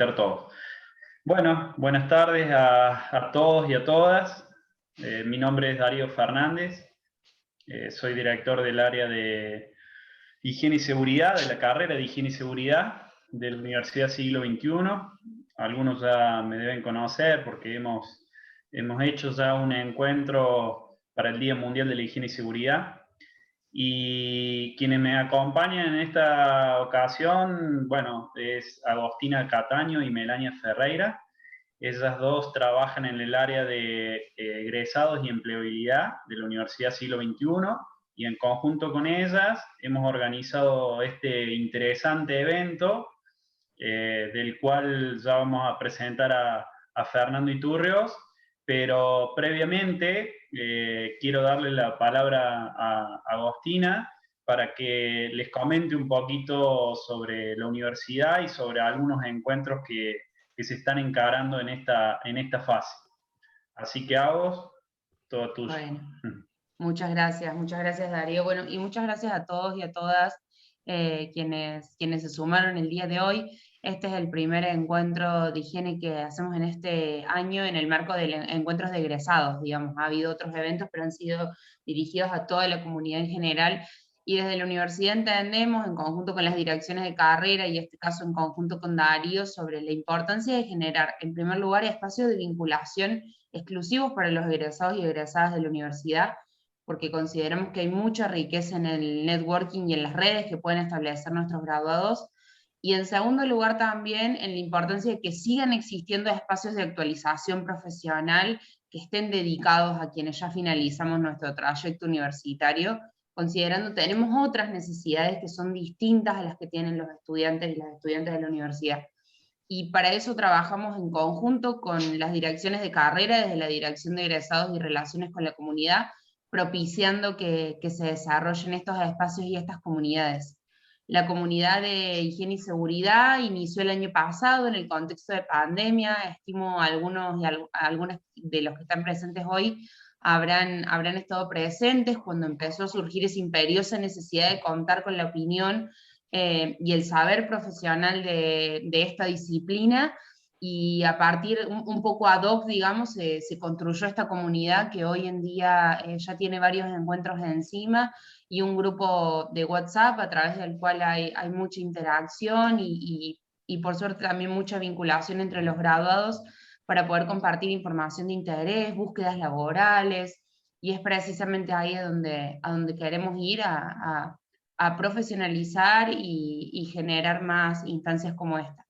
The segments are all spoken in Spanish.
Todo. Bueno, buenas tardes a todos y a todas. Mi nombre es Darío Fernández. Soy director del área de Higiene y Seguridad, de la carrera de Higiene y Seguridad de la Universidad Siglo XXI. Algunos ya me deben conocer porque hemos hecho ya un encuentro para el Día Mundial de la Higiene y Seguridad. Y quienes me acompañan en esta ocasión, bueno, es Agostina Cataño y Melania Ferreira. Ellas dos trabajan en el área de egresados y empleabilidad de la Universidad Siglo XXI, y en conjunto con ellas hemos organizado este interesante evento, del cual ya vamos a presentar a Fernando Iturrios, pero previamente quiero darle la palabra a Agostina para que les comente un poquito sobre la universidad y sobre algunos encuentros que se están encarando en esta fase. Así que, Agos, todo tuyo. Bueno, muchas gracias Darío. Bueno, y muchas gracias a todos y a todas quienes se sumaron el día de hoy. Este es el primer encuentro de higiene que hacemos en este año en el marco de encuentros de egresados, digamos. Ha habido otros eventos, pero han sido dirigidos a toda la comunidad en general. Y desde la universidad entendemos, en conjunto con las direcciones de carrera, y en este caso en conjunto con Darío, sobre la importancia de generar, en primer lugar, espacios de vinculación exclusivos para los egresados y egresadas de la universidad, porque consideramos que hay mucha riqueza en el networking y en las redes que pueden establecer nuestros graduados. Y en segundo lugar también en la importancia de que sigan existiendo espacios de actualización profesional que estén dedicados a quienes ya finalizamos nuestro trayecto universitario, considerando que tenemos otras necesidades que son distintas a las que tienen los estudiantes y las estudiantes de la universidad. Y para eso trabajamos en conjunto con las direcciones de carrera, desde la Dirección de Egresados y Relaciones con la Comunidad, propiciando que se desarrollen estos espacios y estas comunidades. La comunidad de higiene y seguridad inició el año pasado en el contexto de pandemia. Estimo algunos y algunas de los que están presentes hoy habrán estado presentes cuando empezó a surgir esa imperiosa necesidad de contar con la opinión y el saber profesional de esta disciplina, y a partir, un poco ad hoc, digamos, se construyó esta comunidad que hoy en día ya tiene varios encuentros encima, y un grupo de WhatsApp a través del cual hay mucha interacción y por suerte también mucha vinculación entre los graduados para poder compartir información de interés, búsquedas laborales, y es precisamente ahí a donde queremos ir a profesionalizar y generar más instancias como esta.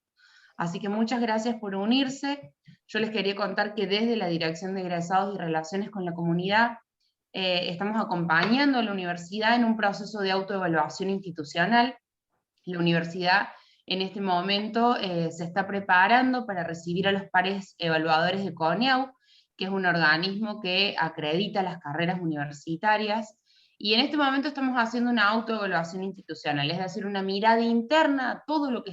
Así que muchas gracias por unirse. Yo les quería contar que desde la Dirección de Egresados y Relaciones con la Comunidad estamos acompañando a la universidad en un proceso de autoevaluación institucional. La universidad en este momento se está preparando para recibir a los pares evaluadores de CONEAU, que es un organismo que acredita las carreras universitarias, y en este momento estamos haciendo una autoevaluación institucional, es decir, una mirada interna a todo lo que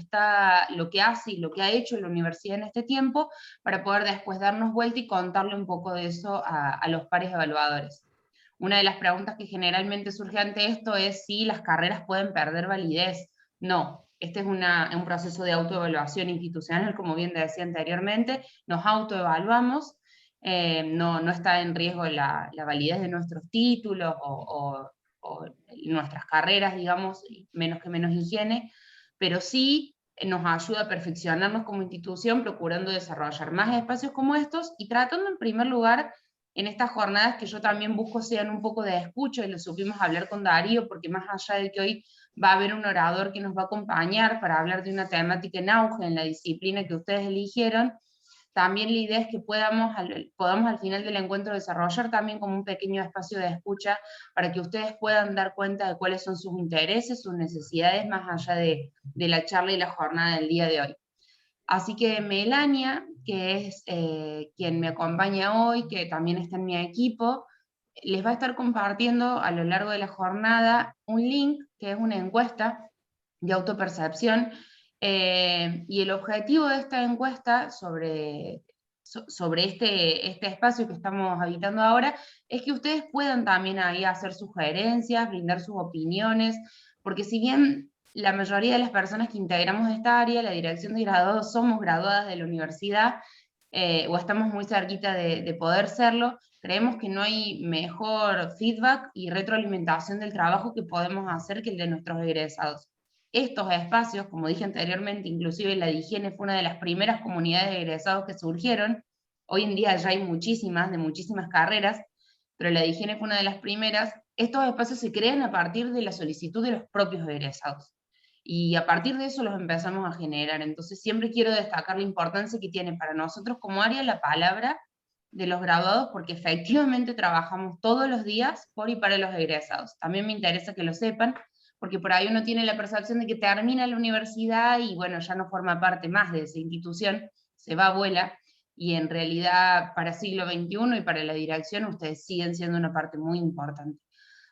hace y lo que ha hecho la universidad en este tiempo, para poder después darnos vuelta y contarle un poco de eso a los pares evaluadores. Una de las preguntas que generalmente surge ante esto es si las carreras pueden perder validez. No, este es un proceso de autoevaluación institucional, como bien decía anteriormente, nos autoevaluamos, no está en riesgo la validez de nuestros títulos o nuestras carreras, digamos, menos higiene, pero sí nos ayuda a perfeccionarnos como institución, procurando desarrollar más espacios como estos y tratando en primer lugar en estas jornadas que yo también busco sean un poco de escucha, y lo supimos hablar con Darío, porque más allá de que hoy va a haber un orador que nos va a acompañar para hablar de una temática en auge en la disciplina que ustedes eligieron, también la idea es que podamos al final del encuentro desarrollar también como un pequeño espacio de escucha para que ustedes puedan dar cuenta de cuáles son sus intereses, sus necesidades, más allá de la charla y la jornada del día de hoy. Así que Melania, que es quien me acompaña hoy, que también está en mi equipo, les va a estar compartiendo a lo largo de la jornada un link que es una encuesta de autopercepción, y el objetivo de esta encuesta sobre este espacio que estamos habitando ahora es que ustedes puedan también ahí hacer sugerencias, brindar sus opiniones, porque si bien la mayoría de las personas que integramos esta área, la dirección de graduados, somos graduadas de la universidad, o estamos muy cerquita de poder serlo. Creemos que no hay mejor feedback y retroalimentación del trabajo que podemos hacer que el de nuestros egresados. Estos espacios, como dije anteriormente, inclusive la de higiene fue una de las primeras comunidades de egresados que surgieron. Hoy en día ya hay muchísimas, de muchísimas carreras, pero la de higiene fue una de las primeras. Estos espacios se crean a partir de la solicitud de los propios egresados. Y a partir de eso los empezamos a generar. Entonces siempre quiero destacar la importancia que tiene para nosotros como área la palabra de los graduados, porque efectivamente trabajamos todos los días por y para los egresados. También me interesa que lo sepan, porque por ahí uno tiene la percepción de que termina la universidad y bueno, ya no forma parte más de esa institución, se va abuela, y en realidad para siglo XXI y para la dirección ustedes siguen siendo una parte muy importante.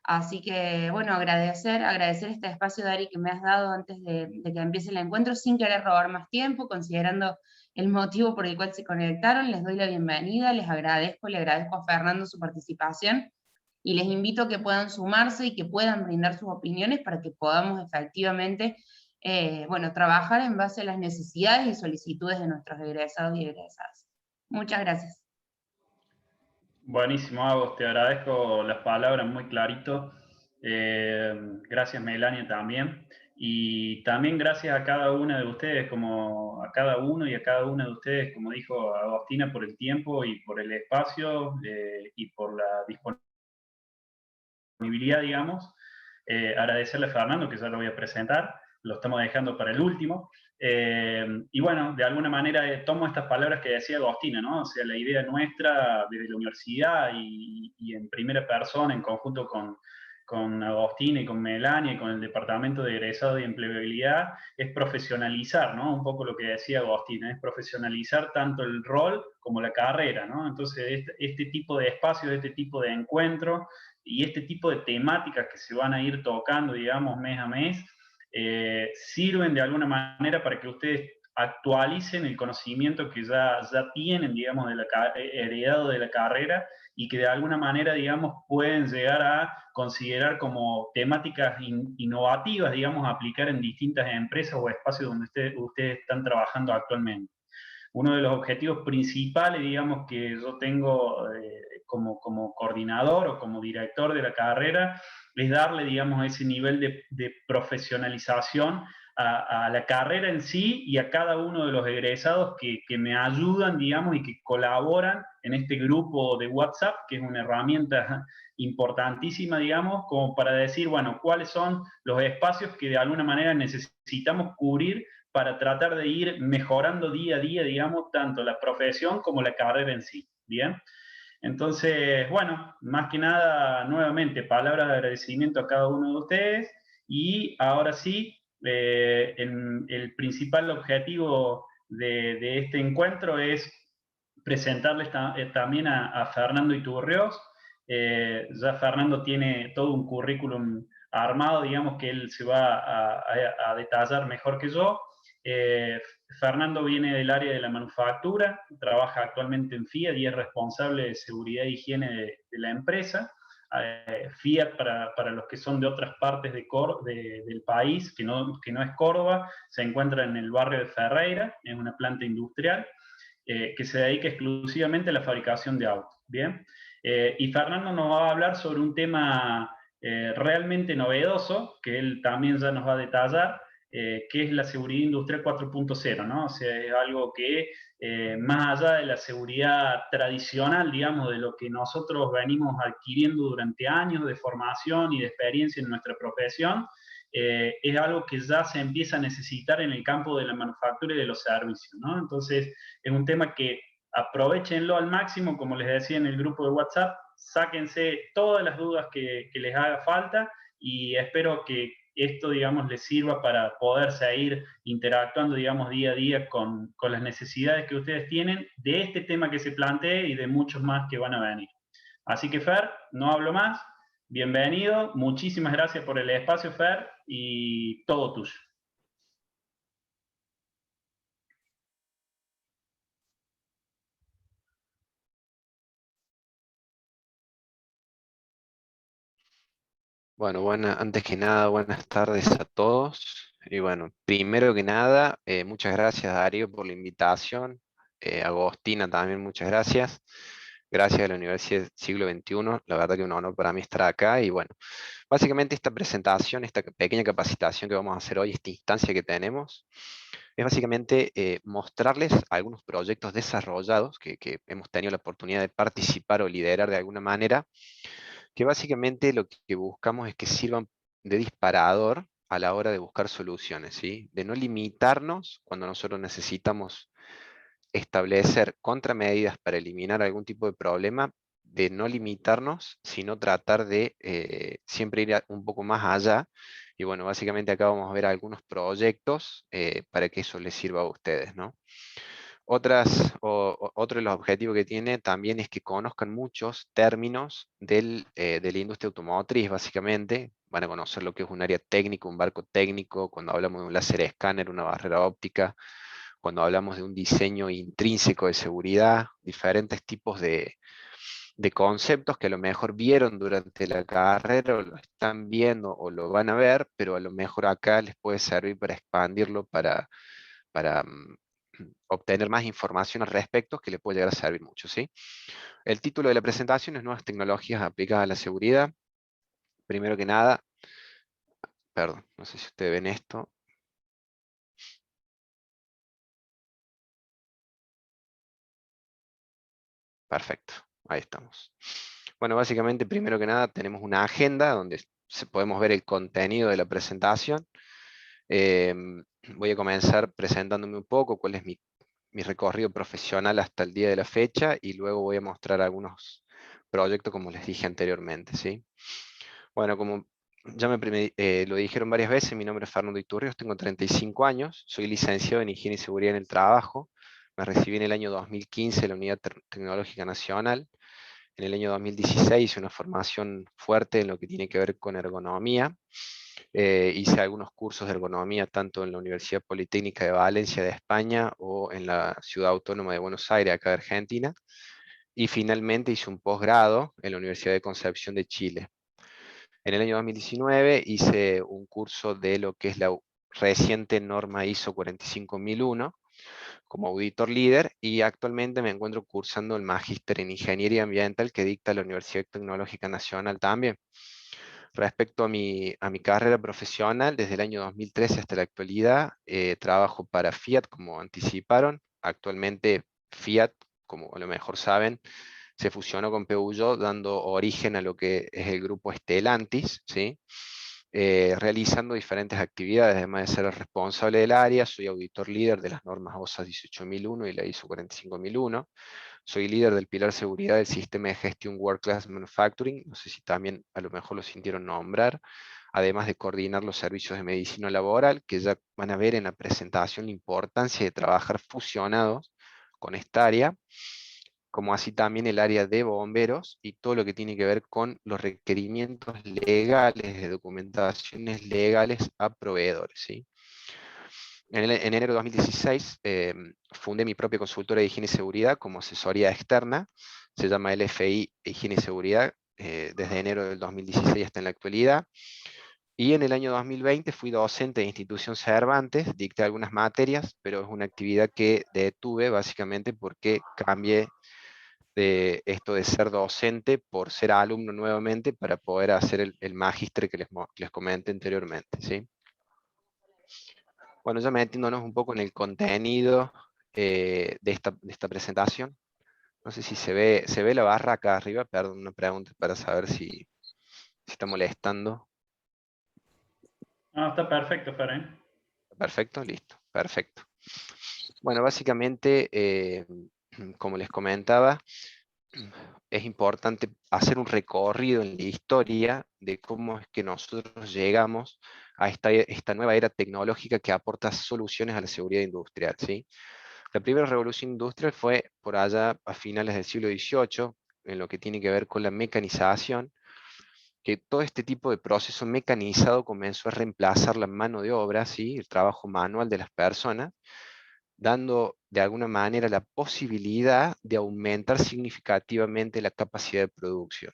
Así que, bueno, agradecer este espacio, Dari, que me has dado antes de que empiece el encuentro, sin querer robar más tiempo, considerando el motivo por el cual se conectaron. Les doy la bienvenida, les agradezco, le agradezco a Fernando su participación, y les invito a que puedan sumarse y que puedan brindar sus opiniones para que podamos efectivamente, bueno, trabajar en base a las necesidades y solicitudes de nuestros egresados y egresadas. Muchas gracias. Buenísimo, Agos, te agradezco las palabras muy clarito. Gracias, Melania, también. Y también gracias a cada una de ustedes, como a cada uno y a cada una de ustedes, como dijo Agostina, por el tiempo y por el espacio y por la disponibilidad, digamos. Agradecerle a Fernando, que ya lo voy a presentar, lo estamos dejando para el último. Y bueno, de alguna manera tomo estas palabras que decía Agostina, ¿no? O sea, la idea nuestra desde la universidad y en primera persona, en conjunto con Agostina y con Melania y con el Departamento de Egresado y Empleabilidad, es profesionalizar, ¿no? Un poco lo que decía Agostina, es profesionalizar tanto el rol como la carrera, ¿no? Entonces, este tipo de espacios, este tipo de encuentros y este tipo de temáticas que se van a ir tocando, digamos, mes a mes, sirven de alguna manera para que ustedes actualicen el conocimiento que ya tienen, digamos, heredado de la carrera y que de alguna manera, digamos, pueden llegar a considerar como temáticas innovativas, digamos, a aplicar en distintas empresas o espacios donde ustedes están trabajando actualmente. Uno de los objetivos principales, digamos, que yo tengo como coordinador o como director de la carrera es darle, digamos, ese nivel de profesionalización a la carrera en sí y a cada uno de los egresados que me ayudan, digamos, y que colaboran en este grupo de WhatsApp, que es una herramienta importantísima, digamos, como para decir, bueno, cuáles son los espacios que de alguna manera necesitamos cubrir para tratar de ir mejorando día a día, digamos, tanto la profesión como la carrera en sí. Bien. Entonces, bueno, más que nada, nuevamente, palabras de agradecimiento a cada uno de ustedes y ahora sí, el principal objetivo de este encuentro es presentarles también a Fernando Iturriós. Ya Fernando tiene todo un currículum armado, digamos que él se va a detallar mejor que yo. Eh, Fernando viene del área de la manufactura, trabaja actualmente en Fiat y es responsable de seguridad e higiene de la empresa. Fiat, para los que son de otras partes del país, que no es Córdoba, se encuentra en el barrio de Ferreira, es una planta industrial que se dedica exclusivamente a la fabricación de autos. Bien. Y Fernando nos va a hablar sobre un tema realmente novedoso, que él también ya nos va a detallar, que es la seguridad industrial 4.0, ¿no? O sea, es algo que más allá de la seguridad tradicional, digamos, de lo que nosotros venimos adquiriendo durante años de formación y de experiencia en nuestra profesión, es algo que ya se empieza a necesitar en el campo de la manufactura y de los servicios, ¿no? Entonces, es un tema que aprovechenlo al máximo, como les decía en el grupo de WhatsApp, sáquense todas las dudas que les haga falta y espero que esto, digamos, les sirva para poder seguir interactuando, digamos, día a día con las necesidades que ustedes tienen de este tema que se plantee y de muchos más que van a venir. Así que, Fer, no hablo más. Bienvenido, muchísimas gracias por el espacio, Fer, y todo tuyo. Bueno, antes que nada, buenas tardes a todos. Y bueno, primero que nada, muchas gracias Darío por la invitación. Agostina también, muchas gracias. Gracias a la Universidad del Siglo XXI. La verdad que un honor para mí estar acá. Y bueno, básicamente esta presentación, esta pequeña capacitación que vamos a hacer hoy, esta instancia que tenemos, es básicamente mostrarles algunos proyectos desarrollados que hemos tenido la oportunidad de participar o liderar de alguna manera, que básicamente lo que buscamos es que sirvan de disparador a la hora de buscar soluciones, ¿sí? De no limitarnos cuando nosotros necesitamos establecer contramedidas para eliminar algún tipo de problema, de no limitarnos, sino tratar de siempre ir un poco más allá. Y bueno, básicamente acá vamos a ver algunos proyectos para que eso les sirva a ustedes, ¿no? Otro de los objetivos que tiene también es que conozcan muchos términos de la industria automotriz, básicamente. Van a conocer lo que es un área técnica, un barco técnico, cuando hablamos de un láser escáner, una barrera óptica, cuando hablamos de un diseño intrínseco de seguridad, diferentes tipos de conceptos que a lo mejor vieron durante la carrera o lo están viendo o lo van a ver, pero a lo mejor acá les puede servir para expandirlo, para obtener más información al respecto que le puede llegar a servir mucho, ¿sí? El título de la presentación es Nuevas tecnologías aplicadas a la seguridad. Primero que nada, perdón, no sé si ustedes ven esto. Perfecto, ahí estamos. Bueno, básicamente, primero que nada, tenemos una agenda donde podemos ver el contenido de la presentación. Voy a comenzar presentándome un poco cuál es mi recorrido profesional hasta el día de la fecha y luego voy a mostrar algunos proyectos como les dije anteriormente, ¿sí? Bueno, como ya lo dijeron varias veces, mi nombre es Fernando Iturrios, tengo 35 años, soy licenciado en Higiene y Seguridad en el Trabajo, me recibí en el año 2015 en la Unidad Tecnológica Nacional, en el año 2016 hice una formación fuerte en lo que tiene que ver con ergonomía, hice algunos cursos de ergonomía tanto en la Universidad Politécnica de Valencia de España o en la Ciudad Autónoma de Buenos Aires, acá de Argentina, y finalmente hice un posgrado en la Universidad de Concepción de Chile. En el año 2019 hice un curso de lo que es la reciente norma ISO 45001 como auditor líder y actualmente me encuentro cursando el magíster en Ingeniería Ambiental que dicta la Universidad Tecnológica Nacional también. Respecto a mi carrera profesional, desde el año 2013 hasta la actualidad, trabajo para Fiat, como anticiparon. Actualmente Fiat, como a lo mejor saben, se fusionó con Peugeot, dando origen a lo que es el grupo Stellantis, ¿sí? Realizando diferentes actividades, además de ser el responsable del área, soy auditor líder de las normas OSA 18001 y la ISO 45001. Soy líder del pilar seguridad del sistema de gestión World Class Manufacturing, no sé si también a lo mejor lo sintieron nombrar, además de coordinar los servicios de medicina laboral, que ya van a ver en la presentación la importancia de trabajar fusionados con esta área, como así también el área de bomberos y todo lo que tiene que ver con los requerimientos legales, de documentaciones legales a proveedores, ¿sí? En enero de 2016 fundé mi propia consultora de higiene y seguridad como asesoría externa, se llama LFI Higiene y Seguridad, desde enero del 2016 hasta en la actualidad. Y en el año 2020 fui docente de Institución Cervantes, dicté algunas materias, pero es una actividad que detuve básicamente porque cambié de esto de ser docente por ser alumno nuevamente para poder hacer el magíster que les comenté anteriormente, ¿sí? Bueno, ya metiéndonos un poco en el contenido de esta presentación. No sé si se ve la barra acá arriba, perdón, una pregunta para saber si está molestando. No, está perfecto, Fer, ¿eh? Perfecto, listo, perfecto. Bueno, básicamente, como les comentaba, es importante hacer un recorrido en la historia de cómo es que nosotros llegamos a esta nueva era tecnológica que aporta soluciones a la seguridad industrial, ¿sí? La primera revolución industrial fue por allá a finales del siglo XVIII, en lo que tiene que ver con la mecanización, que todo este tipo de proceso mecanizado comenzó a reemplazar la mano de obra, ¿sí? El trabajo manual de las personas, dando de alguna manera la posibilidad de aumentar significativamente la capacidad de producción.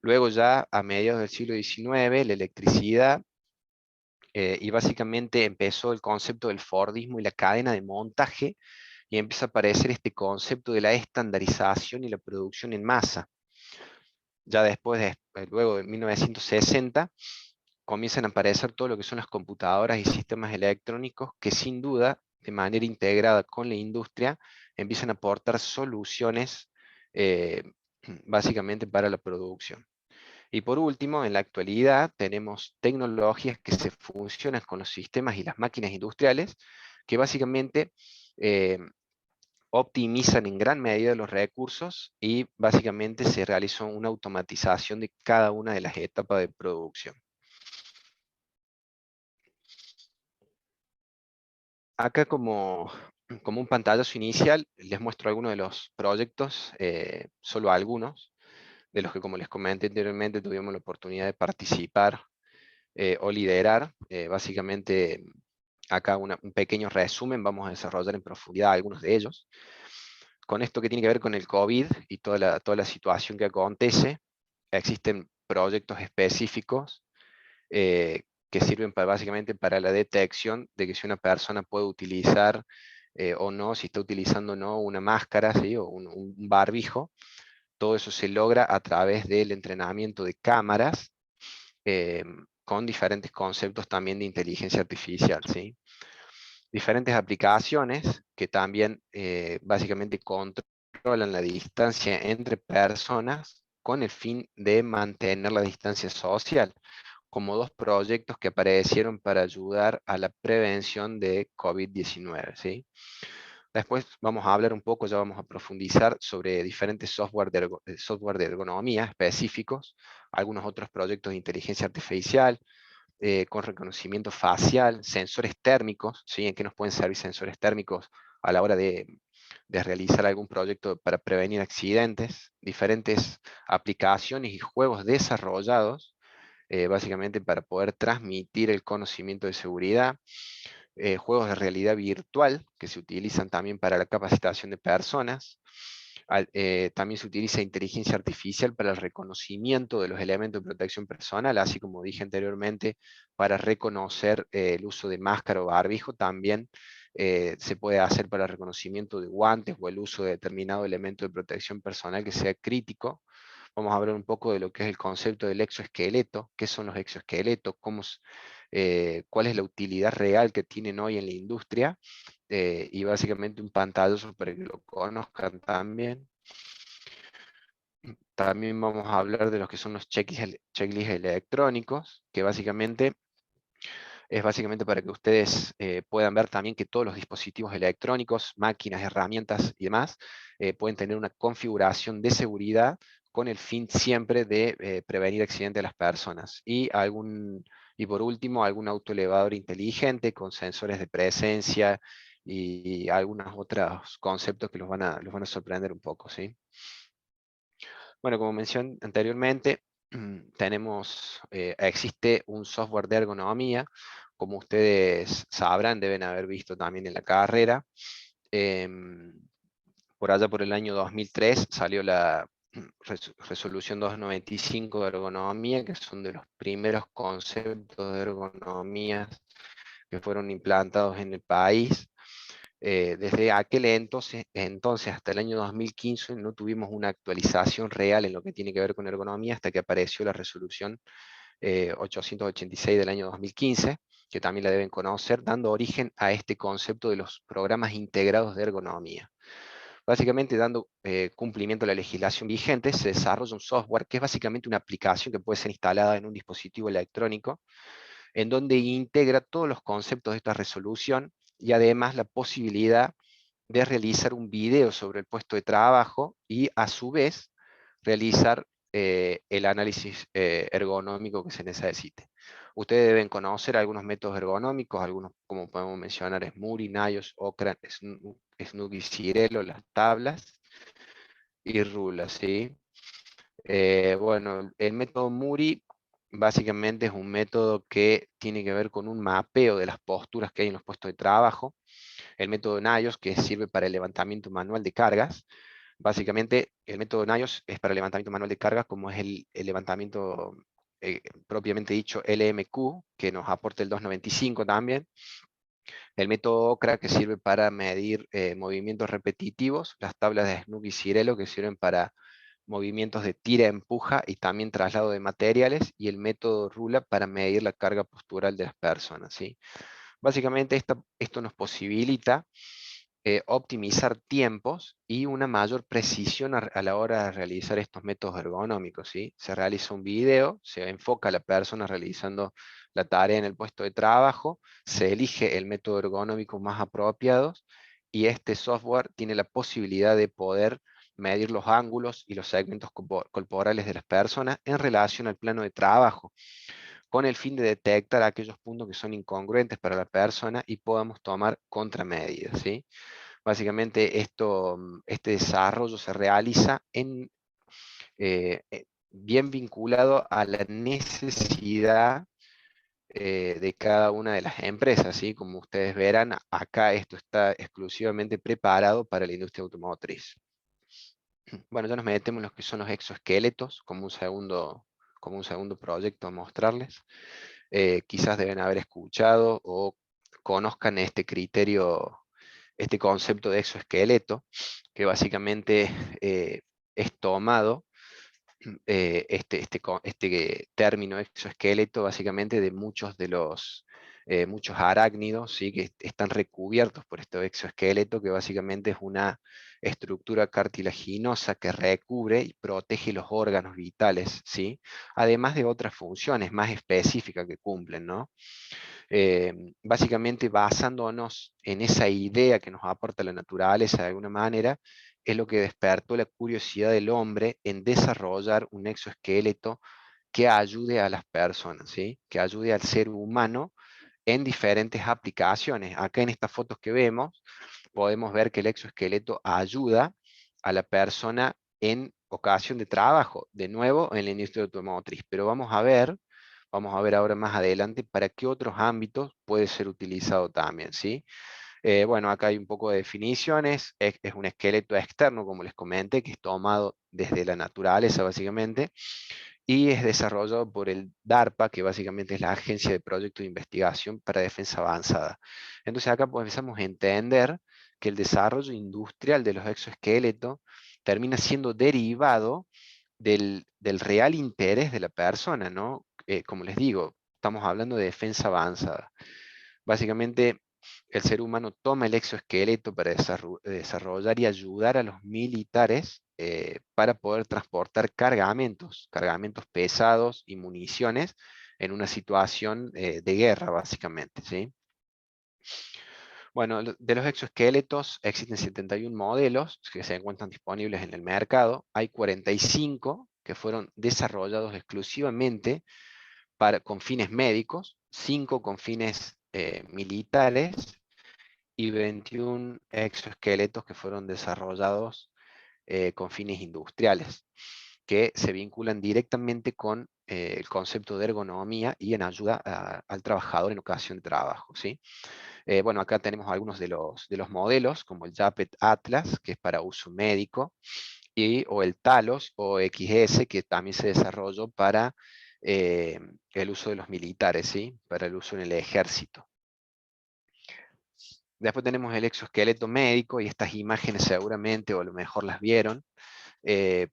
Luego ya a mediados del siglo XIX, la electricidad, y básicamente empezó el concepto del Fordismo y la cadena de montaje, y empieza a aparecer este concepto de la estandarización y la producción en masa. Ya luego de 1960, comienzan a aparecer todo lo que son las computadoras y sistemas electrónicos que sin duda, de manera integrada con la industria, empiezan a aportar soluciones eh, básicamente para la producción. Y por último, en la actualidad tenemos tecnologías que se funcionan con los sistemas y las máquinas industriales, que básicamente eh, optimizan en gran medida los recursos y básicamente se realiza una automatización de cada una de las etapas de producción. Acá como un pantallazo inicial les muestro algunos de los proyectos, solo algunos, de los que, como les comenté anteriormente, tuvimos la oportunidad de participar o liderar. Básicamente acá un pequeño resumen, vamos a desarrollar en profundidad algunos de ellos. Con esto que tiene que ver con el COVID y toda la situación que acontece, existen proyectos específicos que sirven básicamente para la detección de que si una persona puede utilizar o no, si está utilizando o no una máscara, ¿sí? O un barbijo. Todo eso se logra a través del entrenamiento de cámaras con diferentes conceptos también de inteligencia artificial, ¿sí? Diferentes aplicaciones que también básicamente controlan la distancia entre personas con el fin de mantener la distancia social, como dos proyectos que aparecieron para ayudar a la prevención de COVID-19, ¿sí? Después vamos a hablar un poco, ya vamos a profundizar sobre diferentes software de ergonomía específicos, algunos otros proyectos de inteligencia artificial, con reconocimiento facial, sensores térmicos, ¿sí? ¿En qué nos pueden servir sensores térmicos a la hora de realizar algún proyecto para prevenir accidentes? Diferentes aplicaciones y juegos desarrollados, básicamente para poder transmitir el conocimiento de seguridad. Juegos de realidad virtual que se utilizan también para la capacitación de personas. También se utiliza inteligencia artificial para el reconocimiento de los elementos de protección personal, así como dije anteriormente, para reconocer el uso de máscara o barbijo. También se puede hacer para el reconocimiento de guantes o el uso de determinado elemento de protección personal que sea crítico. Vamos a hablar un poco de lo que es el concepto del exoesqueleto, qué son los exoesqueletos, cuál es la utilidad real que tienen hoy en la industria, y básicamente un pantallazo para que lo conozcan también. También vamos a hablar de lo que son los checklists electrónicos, que básicamente es para que ustedes puedan ver también que todos los dispositivos electrónicos, máquinas, herramientas y demás, pueden tener una configuración de seguridad con el fin siempre de prevenir accidentes de las personas. Y por último, algún autoelevador inteligente con sensores de presencia y algunos otros conceptos que los van a sorprender un poco, ¿sí? Bueno, como mencioné anteriormente, existe un software de ergonomía, como ustedes sabrán, deben haber visto también en la carrera. Em, por allá por el año 2003 salió la resolución 295 de ergonomía, que son de los primeros conceptos de ergonomía que fueron implantados en el país. Desde aquel entonces hasta el año 2015 no tuvimos una actualización real en lo que tiene que ver con ergonomía hasta que apareció la resolución 886 del año 2015, que también la deben conocer, dando origen a este concepto de los programas integrados de ergonomía. Básicamente, dando cumplimiento a la legislación vigente, se desarrolla un software que es básicamente una aplicación que puede ser instalada en un dispositivo electrónico, en donde integra todos los conceptos de esta resolución y además la posibilidad de realizar un video sobre el puesto de trabajo y a su vez realizar el análisis ergonómico que se necesite. Ustedes deben conocer algunos métodos ergonómicos, algunos como podemos mencionar SMURI, NIOSH, OCRA, Snuggy, Cirelo, las tablas y rulas, ¿sí? Bueno, el método MURI básicamente es un método que tiene que ver con un mapeo de las posturas que hay en los puestos de trabajo. El método NIOSH, que sirve para el levantamiento manual de cargas. Básicamente, el método NIOS es para levantamiento manual de cargas, como es el levantamiento propiamente dicho LMQ, que nos aporta el 295 también. El método OCRA, que sirve para medir movimientos repetitivos. Las tablas de Snook y Cirelo, que sirven para movimientos de tira-empuja y también traslado de materiales. Y el método RULA para medir la carga postural de las personas, ¿sí? Básicamente esto nos posibilita optimizar tiempos y una mayor precisión a la hora de realizar estos métodos ergonómicos, ¿sí? Se realiza un video, se enfoca a la persona realizando la tarea en el puesto de trabajo, se elige el método ergonómico más apropiado y este software tiene la posibilidad de poder medir los ángulos y los segmentos corporales de las personas en relación al plano de trabajo, con el fin de detectar aquellos puntos que son incongruentes para la persona y podamos tomar contramedidas, ¿sí? Básicamente este desarrollo se realiza bien vinculado a la necesidad de cada una de las empresas, ¿sí? Como ustedes verán, acá esto está exclusivamente preparado para la industria automotriz. Bueno, ya nos metemos en lo que son los exoesqueletos, como un segundo proyecto a mostrarles. Quizás deben haber escuchado o conozcan este criterio, este concepto de exoesqueleto, que básicamente es tomado, este término exoesqueleto, básicamente de muchos arácnidos, ¿sí? Que están recubiertos por este exoesqueleto, que básicamente es una estructura cartilaginosa que recubre y protege los órganos vitales, ¿sí? Además de otras funciones más específicas que cumplen, ¿no? Básicamente basándonos en esa idea que nos aporta la naturaleza de alguna manera, es lo que despertó la curiosidad del hombre en desarrollar un exoesqueleto que ayude a las personas, ¿sí? Que ayude al ser humano en diferentes aplicaciones. Acá en estas fotos que vemos, podemos ver que el exoesqueleto ayuda a la persona en ocasión de trabajo, de nuevo en la industria automotriz, pero vamos a ver ahora más adelante para qué otros ámbitos puede ser utilizado también, ¿sí? Bueno, acá hay un poco de definiciones, es un esqueleto externo, como les comenté, que es tomado desde la naturaleza, básicamente, y es desarrollado por el DARPA, que básicamente es la Agencia de Proyectos de Investigación para Defensa Avanzada. Entonces acá pues empezamos a entender que el desarrollo industrial de los exoesqueletos termina siendo derivado del real interés de la persona, ¿no? Como les digo, estamos hablando de defensa avanzada. Básicamente, el ser humano toma el exoesqueleto para desarrollar y ayudar a los militares para poder transportar cargamentos pesados y municiones en una situación de guerra, básicamente, ¿sí? Bueno, de los exoesqueletos existen 71 modelos que se encuentran disponibles en el mercado. Hay 45 que fueron desarrollados exclusivamente con fines médicos, 5 con fines militares y 21 exoesqueletos que fueron desarrollados con fines industriales, que se vinculan directamente con el concepto de ergonomía y en ayuda al trabajador en ocasión de trabajo, ¿sí? Bueno, acá tenemos algunos de los modelos, como el Yapet Atlas, que es para uso médico, o el Talos o XS, que también se desarrolló para el uso de los militares, ¿sí? Para el uso en el ejército. Después tenemos el exoesqueleto médico, y estas imágenes seguramente, o a lo mejor las vieron,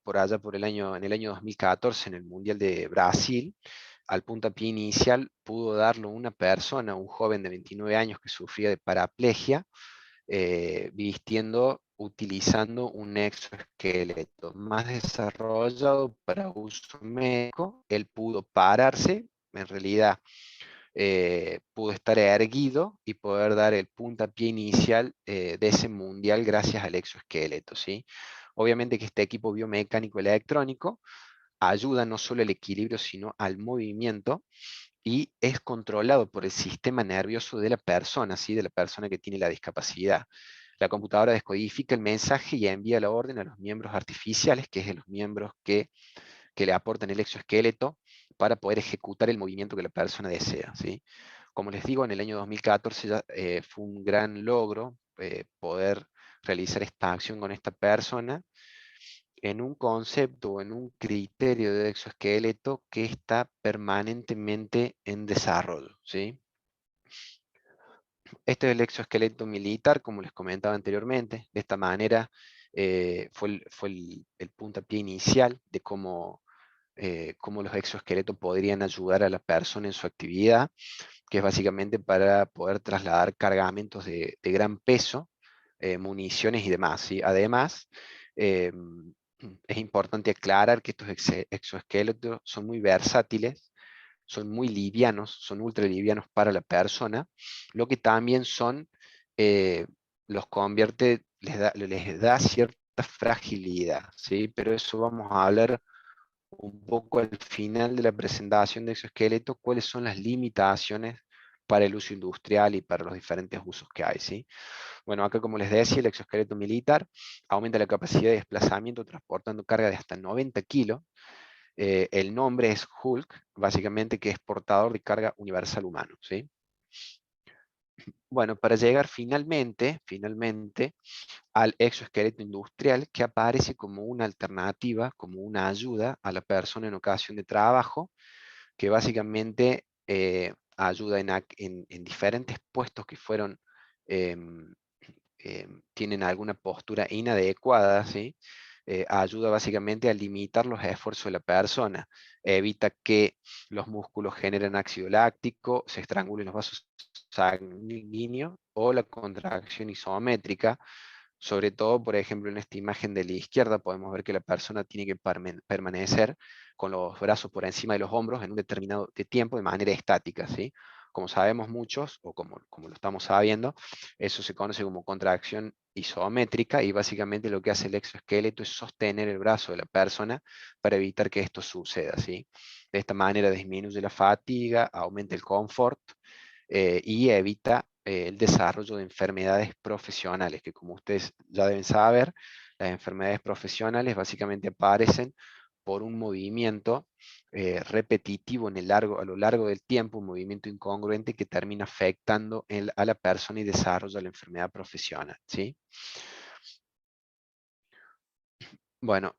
por allá en el año 2014, en el Mundial de Brasil. Al puntapié inicial pudo darlo una persona, un joven de 29 años que sufría de paraplegia, utilizando un exoesqueleto más desarrollado para uso médico. Él pudo pararse, en realidad pudo estar erguido y poder dar el puntapié inicial de ese mundial gracias al exoesqueleto, ¿sí? Obviamente que este equipo biomecánico electrónico ayuda no solo al equilibrio, sino al movimiento, y es controlado por el sistema nervioso de la persona, ¿sí? De la persona que tiene la discapacidad. La computadora descodifica el mensaje y envía la orden a los miembros artificiales, que es de los miembros que le aportan el exoesqueleto, para poder ejecutar el movimiento que la persona desea, ¿sí? Como les digo, en el año 2014 ya, fue un gran logro poder realizar esta acción con esta persona en un concepto o en un criterio de exoesqueleto que está permanentemente en desarrollo, ¿sí? Este es el exoesqueleto militar, como les comentaba anteriormente. De esta manera fue el puntapié inicial de cómo los exoesqueletos podrían ayudar a la persona en su actividad, que es básicamente para poder trasladar cargamentos de gran peso, municiones y demás, ¿sí? Además, eh, es importante aclarar que estos exoesqueletos son muy versátiles, son muy livianos, son ultra livianos para la persona, lo que también eh, los convierte, les da cierta fragilidad, ¿sí? Pero eso vamos a hablar un poco al final de la presentación de exoesqueleto, cuáles son las limitaciones para el uso industrial y para los diferentes usos que hay, ¿sí? Bueno, acá como les decía, el exoesqueleto militar aumenta la capacidad de desplazamiento transportando carga de hasta 90 kilos. El nombre es Hulk, básicamente que es portador de carga universal humano, ¿sí? Bueno, para llegar finalmente al exoesqueleto industrial, que aparece como una alternativa, como una ayuda a la persona en ocasión de trabajo, que básicamente ayuda en diferentes puestos que fueron, em, tienen alguna postura inadecuada, ¿sí? Ayuda básicamente a limitar los esfuerzos de la persona, evita que los músculos generen ácido láctico, se estrangulen los vasos sanguíneos o la contracción isométrica. Sobre todo, por ejemplo, en esta imagen de la izquierda podemos ver que la persona tiene que permanecer con los brazos por encima de los hombros en un determinado tiempo de manera estática, ¿sí? Como sabemos muchos, o como lo estamos sabiendo, eso se conoce como contracción isométrica y básicamente lo que hace el exoesqueleto es sostener el brazo de la persona para evitar que esto suceda, ¿sí? De esta manera disminuye la fatiga, aumenta el confort y evita el desarrollo de enfermedades profesionales, que como ustedes ya deben saber, las enfermedades profesionales básicamente aparecen por un movimiento repetitivo a lo largo del tiempo, un movimiento incongruente que termina afectando a la persona y desarrolla la enfermedad profesional, ¿sí? Bueno,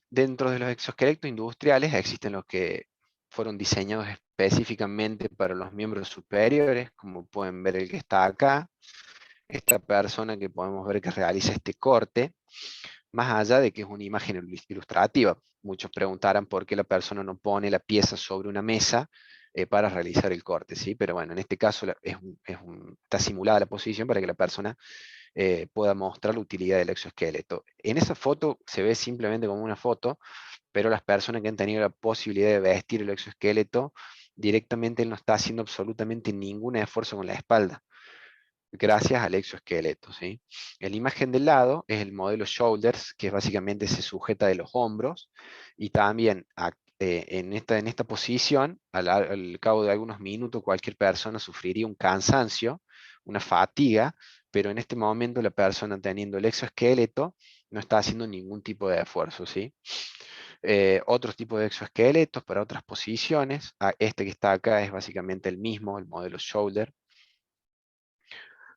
dentro de los exoesqueletos industriales existen los que fueron diseñados específicamente para los miembros superiores, como pueden ver el que está acá, esta persona que podemos ver que realiza este corte, más allá de que es una imagen ilustrativa. Muchos preguntarán por qué la persona no pone la pieza sobre una mesa para realizar el corte, ¿sí? Pero bueno, en este caso está simulada la posición para que la persona pueda mostrar la utilidad del exoesqueleto. En esa foto se ve simplemente como una foto, pero las personas que han tenido la posibilidad de vestir el exoesqueleto, directamente él no está haciendo absolutamente ningún esfuerzo con la espalda, gracias al exoesqueleto, ¿sí? La imagen del lado es el modelo Shoulders, que básicamente se sujeta de los hombros, y también en esta posición, al cabo de algunos minutos, cualquier persona sufriría un cansancio, una fatiga, pero en este momento la persona teniendo el exoesqueleto no está haciendo ningún tipo de esfuerzo, ¿sí? Otros tipos de exoesqueletos para otras posiciones, este que está acá es básicamente el mismo, el modelo Shoulder.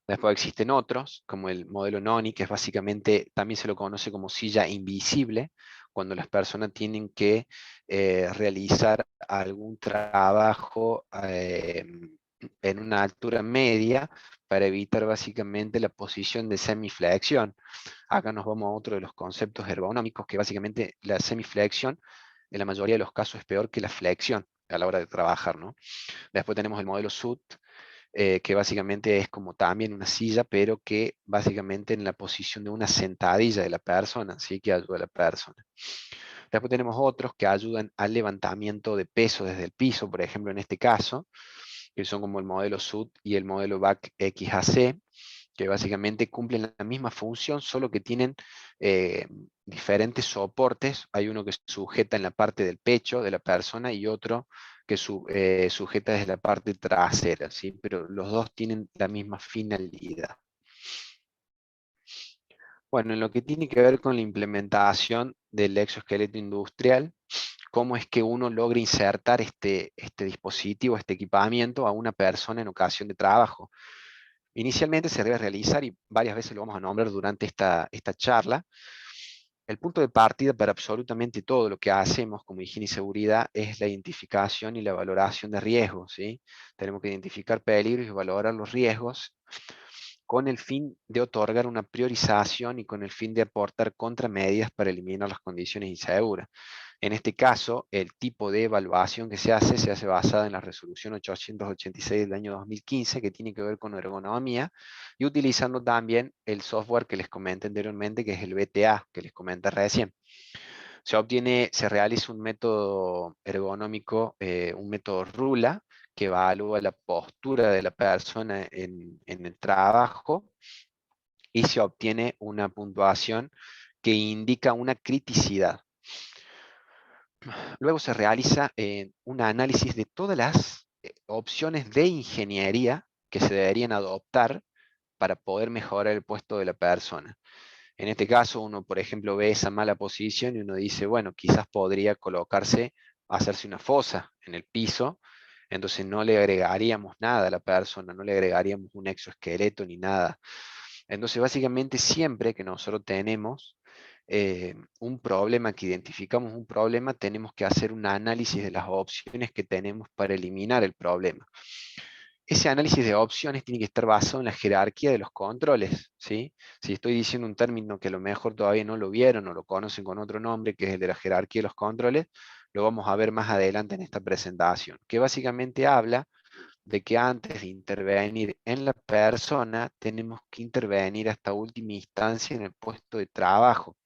Después existen otros, como el modelo Noni, que es básicamente, también se lo conoce como silla invisible, cuando las personas tienen que realizar algún trabajo en una altura media para evitar básicamente la posición de semiflexión. Acá nos vamos a otro de los conceptos ergonómicos, que básicamente la semiflexión en la mayoría de los casos es peor que la flexión a la hora de trabajar, ¿no? Después tenemos el modelo SUT, que básicamente es como también una silla, pero que básicamente en la posición de una sentadilla de la persona, ¿sí? Que ayuda a la persona. Después tenemos otros que ayudan al levantamiento de peso desde el piso, por ejemplo en este caso, que son como el modelo SUT y el modelo BAC XAC, que básicamente cumplen la misma función, solo que tienen diferentes soportes. Hay uno que sujeta en la parte del pecho de la persona y otro que sujeta desde la parte trasera, ¿sí? Pero los dos tienen la misma finalidad. Bueno, en lo que tiene que ver con la implementación del exoesqueleto industrial, cómo es que uno logra insertar este dispositivo, este equipamiento a una persona en ocasión de trabajo. Inicialmente se debe realizar, y varias veces lo vamos a nombrar durante esta charla, el punto de partida para absolutamente todo lo que hacemos como higiene y seguridad es la identificación y la valoración de riesgos, ¿sí? Tenemos que identificar peligros y valorar los riesgos con el fin de otorgar una priorización y con el fin de aportar contramedidas para eliminar las condiciones inseguras. En este caso, el tipo de evaluación que se hace basada en la resolución 886 del año 2015, que tiene que ver con ergonomía, y utilizando también el software que les comenté anteriormente, que es el BTA, que les comenté recién. Se realiza un método ergonómico, un método RULA, que evalúa la postura de la persona en el trabajo, y se obtiene una puntuación que indica una criticidad. Luego se realiza un análisis de todas las opciones de ingeniería que se deberían adoptar para poder mejorar el puesto de la persona. En este caso, uno, por ejemplo, ve esa mala posición y uno dice, bueno, quizás podría colocarse, hacerse una fosa en el piso, entonces no le agregaríamos nada a la persona, no le agregaríamos un exoesqueleto ni nada. Entonces, básicamente, siempre que nosotros tenemos un problema, que identificamos un problema, tenemos que hacer un análisis de las opciones que tenemos para eliminar el problema. Ese análisis de opciones tiene que estar basado en la jerarquía de los controles, ¿sí? Si estoy diciendo un término que a lo mejor todavía no lo vieron o lo conocen con otro nombre, que es el de la jerarquía de los controles, lo vamos a ver más adelante en esta presentación, que básicamente habla de que antes de intervenir en la persona, tenemos que intervenir hasta última instancia en el puesto de trabajo.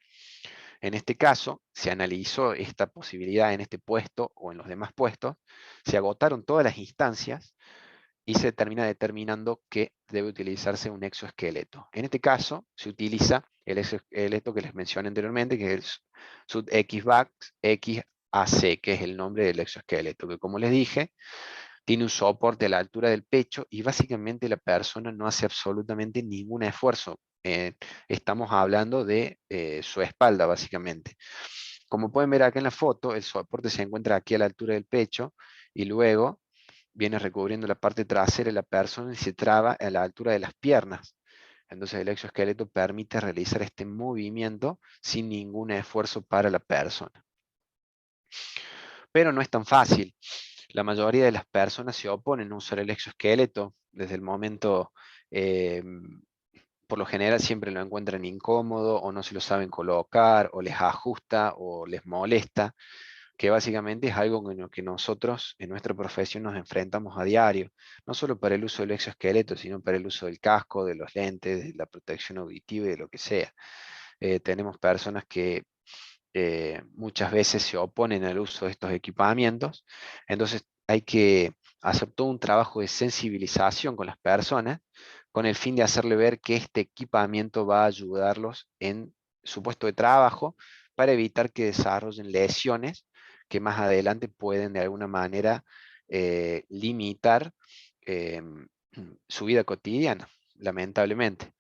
En este caso, se analizó esta posibilidad en este puesto o en los demás puestos, se agotaron todas las instancias y se termina determinando que debe utilizarse un exoesqueleto. En este caso, se utiliza el exoesqueleto que les mencioné anteriormente, que es el SUD XVAX XAC, que es el nombre del exoesqueleto, que como les dije, tiene un soporte a la altura del pecho y básicamente la persona no hace absolutamente ningún esfuerzo. Estamos hablando de su espalda, básicamente. Como pueden ver acá en la foto, el soporte se encuentra aquí a la altura del pecho y luego viene recubriendo la parte trasera de la persona y se traba a la altura de las piernas. Entonces el exoesqueleto permite realizar este movimiento sin ningún esfuerzo para la persona. Pero no es tan fácil. La mayoría de las personas se oponen a usar el exoesqueleto desde el momento, por lo general siempre lo encuentran incómodo o no se lo saben colocar o les ajusta o les molesta, que básicamente es algo con lo que nosotros en nuestra profesión nos enfrentamos a diario, no solo para el uso del exoesqueleto, sino para el uso del casco, de los lentes, de la protección auditiva y de lo que sea. Tenemos personas que muchas veces se oponen al uso de estos equipamientos, entonces hay que hacer todo un trabajo de sensibilización con las personas con el fin de hacerle ver que este equipamiento va a ayudarlos en su puesto de trabajo para evitar que desarrollen lesiones que más adelante pueden de alguna manera limitar eh, su vida cotidiana, lamentablemente.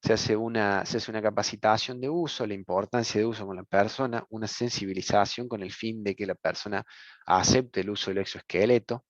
Se hace una capacitación de uso, la importancia de uso con la persona, una sensibilización con el fin de que la persona acepte el uso del exoesqueleto.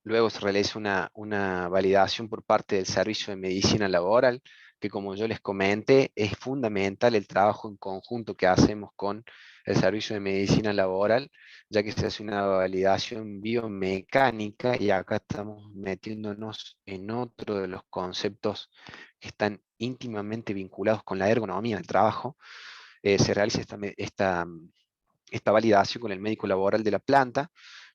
Luego se realiza una validación por parte del Servicio de Medicina Laboral, que como yo les comenté, es fundamental el trabajo en conjunto que hacemos con el Servicio de Medicina Laboral, ya que se hace una validación biomecánica y acá estamos metiéndonos en otro de los conceptos que están íntimamente vinculados con la ergonomía del trabajo. Se realiza esta validación con el médico laboral de la planta,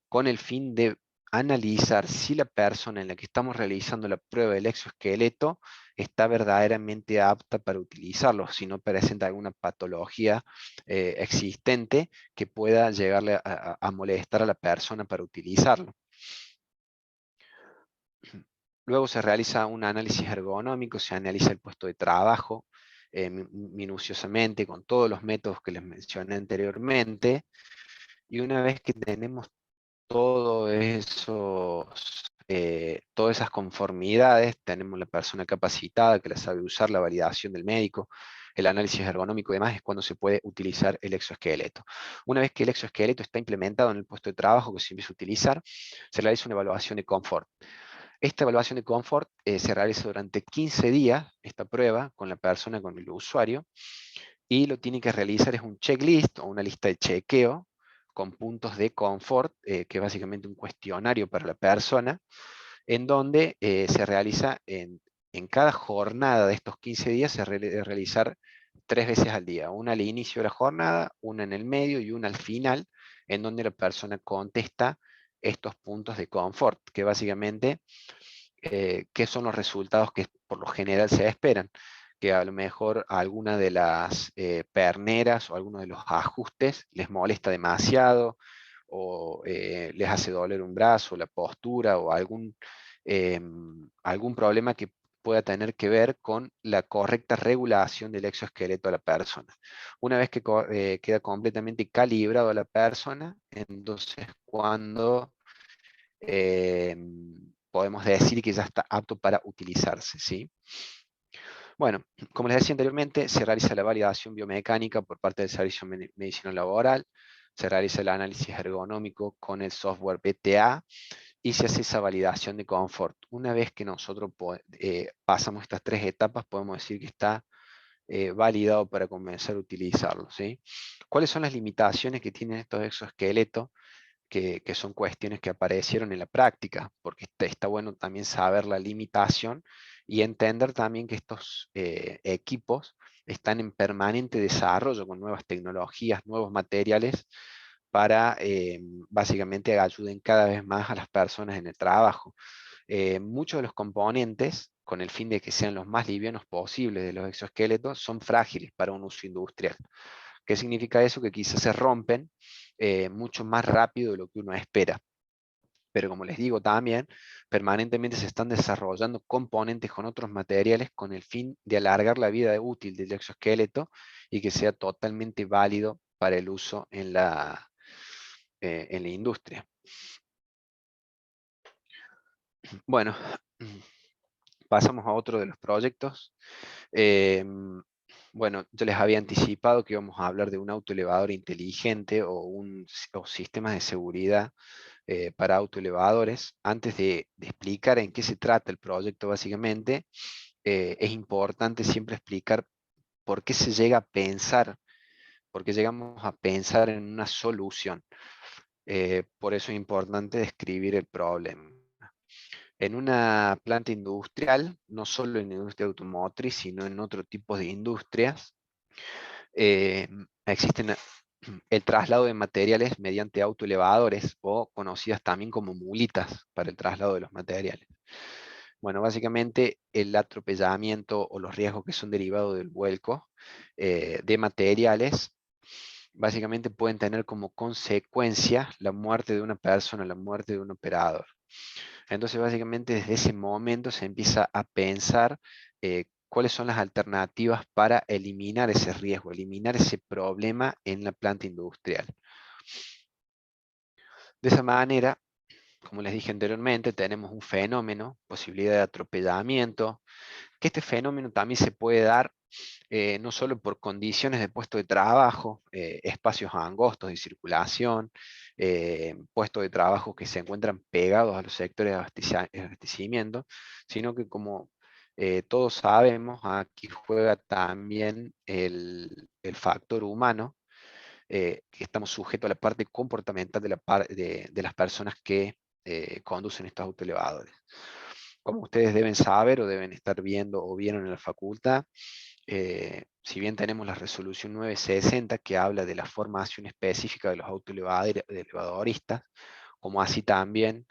con el fin de analizar si la persona en la que estamos realizando la prueba del exoesqueleto está verdaderamente apta para utilizarlo, si no presenta alguna patología existente que pueda llegarle a molestar a la persona para utilizarlo. Luego se realiza un análisis ergonómico, se analiza el puesto de trabajo minuciosamente con todos los métodos que les mencioné anteriormente, y una vez que tenemos todos esos todas esas conformidades, tenemos la persona capacitada que la sabe usar, la validación del médico, el análisis ergonómico y demás, es cuando se puede utilizar el exoesqueleto. Una vez que el exoesqueleto está implementado en el puesto de trabajo que se empieza a utilizar, se realiza una evaluación de confort. Esta evaluación de confort se realiza durante 15 días, esta prueba, con la persona, con el usuario, y lo tiene que realizar es un checklist o una lista de chequeo con puntos de confort, que es básicamente un cuestionario para la persona, en donde se realiza en cada jornada de estos 15 días, se realizar 3 veces al día, una al inicio de la jornada, una en el medio y una al final, en donde la persona contesta estos puntos de confort, que básicamente, ¿qué son los resultados que por lo general se esperan? Que a lo mejor alguna de las perneras o alguno de los ajustes les molesta demasiado, o les hace doler un brazo, la postura, o algún problema que pueda tener que ver con la correcta regulación del exoesqueleto de la persona. Una vez que queda completamente calibrado a la persona, entonces cuando podemos decir que ya está apto para utilizarse, ¿sí? Bueno, como les decía anteriormente, se realiza la validación biomecánica por parte del Servicio de Medicina Laboral, se realiza el análisis ergonómico con el software BTA y se hace esa validación de confort. Una vez que nosotros pasamos estas 3 etapas, podemos decir que está validado para comenzar a utilizarlo, ¿sí? ¿Cuáles son las limitaciones que tienen estos exoesqueletos? Que son cuestiones que aparecieron en la práctica, porque está bueno también saber la limitación y entender también que estos equipos están en permanente desarrollo con nuevas tecnologías, nuevos materiales, para básicamente ayuden cada vez más a las personas en el trabajo. Muchos de los componentes, con el fin de que sean los más livianos posibles de los exoesqueletos, son frágiles para un uso industrial. ¿Qué significa eso? Que quizás se rompen mucho más rápido de lo que uno espera. Pero como les digo también, permanentemente se están desarrollando componentes con otros materiales con el fin de alargar la vida útil del exoesqueleto y que sea totalmente válido para el uso en la industria. Bueno, pasamos a otro de los proyectos. Bueno, yo les había anticipado que íbamos a hablar de un autoelevador inteligente o sistemas de seguridad para autoelevadores. Antes de explicar en qué se trata el proyecto básicamente, es importante siempre explicar por qué se llega a pensar, por qué llegamos a pensar en una solución. Por eso es importante describir el problema. En una planta industrial, no solo en la industria automotriz, sino en otro tipo de industrias, existen el traslado de materiales mediante autoelevadores o conocidas también como mulitas para el traslado de los materiales. Bueno, básicamente el atropellamiento o los riesgos que son derivados del vuelco de materiales básicamente pueden tener como consecuencia la muerte de una persona, la muerte de un operador. Entonces, básicamente, desde ese momento se empieza a pensar cuáles son las alternativas para eliminar ese riesgo, eliminar ese problema en la planta industrial. De esa manera, como les dije anteriormente, tenemos un fenómeno, posibilidad de atropellamiento, que este fenómeno también se puede dar no solo por condiciones de puesto de trabajo, espacios angostos de circulación, puestos de trabajo que se encuentran pegados a los sectores de abastecimiento, sino que como todos sabemos, aquí juega también el factor humano, que estamos sujetos a la parte comportamental de las personas que conducen estos autoelevadores. Como ustedes deben saber o deben estar viendo o vieron en la facultad, si bien tenemos la resolución 960 que habla de la formación específica de los autoelevadoristas, como así también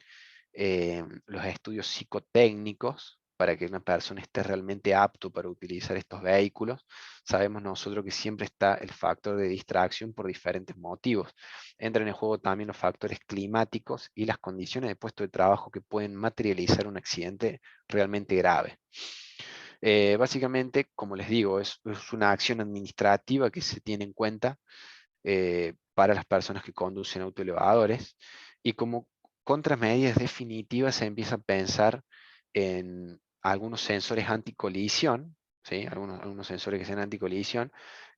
los estudios psicotécnicos para que una persona esté realmente apto para utilizar estos vehículos, sabemos nosotros que siempre está el factor de distracción por diferentes motivos. Entran en juego también los factores climáticos y las condiciones de puesto de trabajo que pueden materializar un accidente realmente grave. Básicamente, como les digo, es una acción administrativa que se tiene en cuenta para las personas que conducen autoelevadores, y como contramedidas definitivas se empieza a pensar en algunos sensores anticolisión, ¿sí? Algunos sensores que sean anticolisión,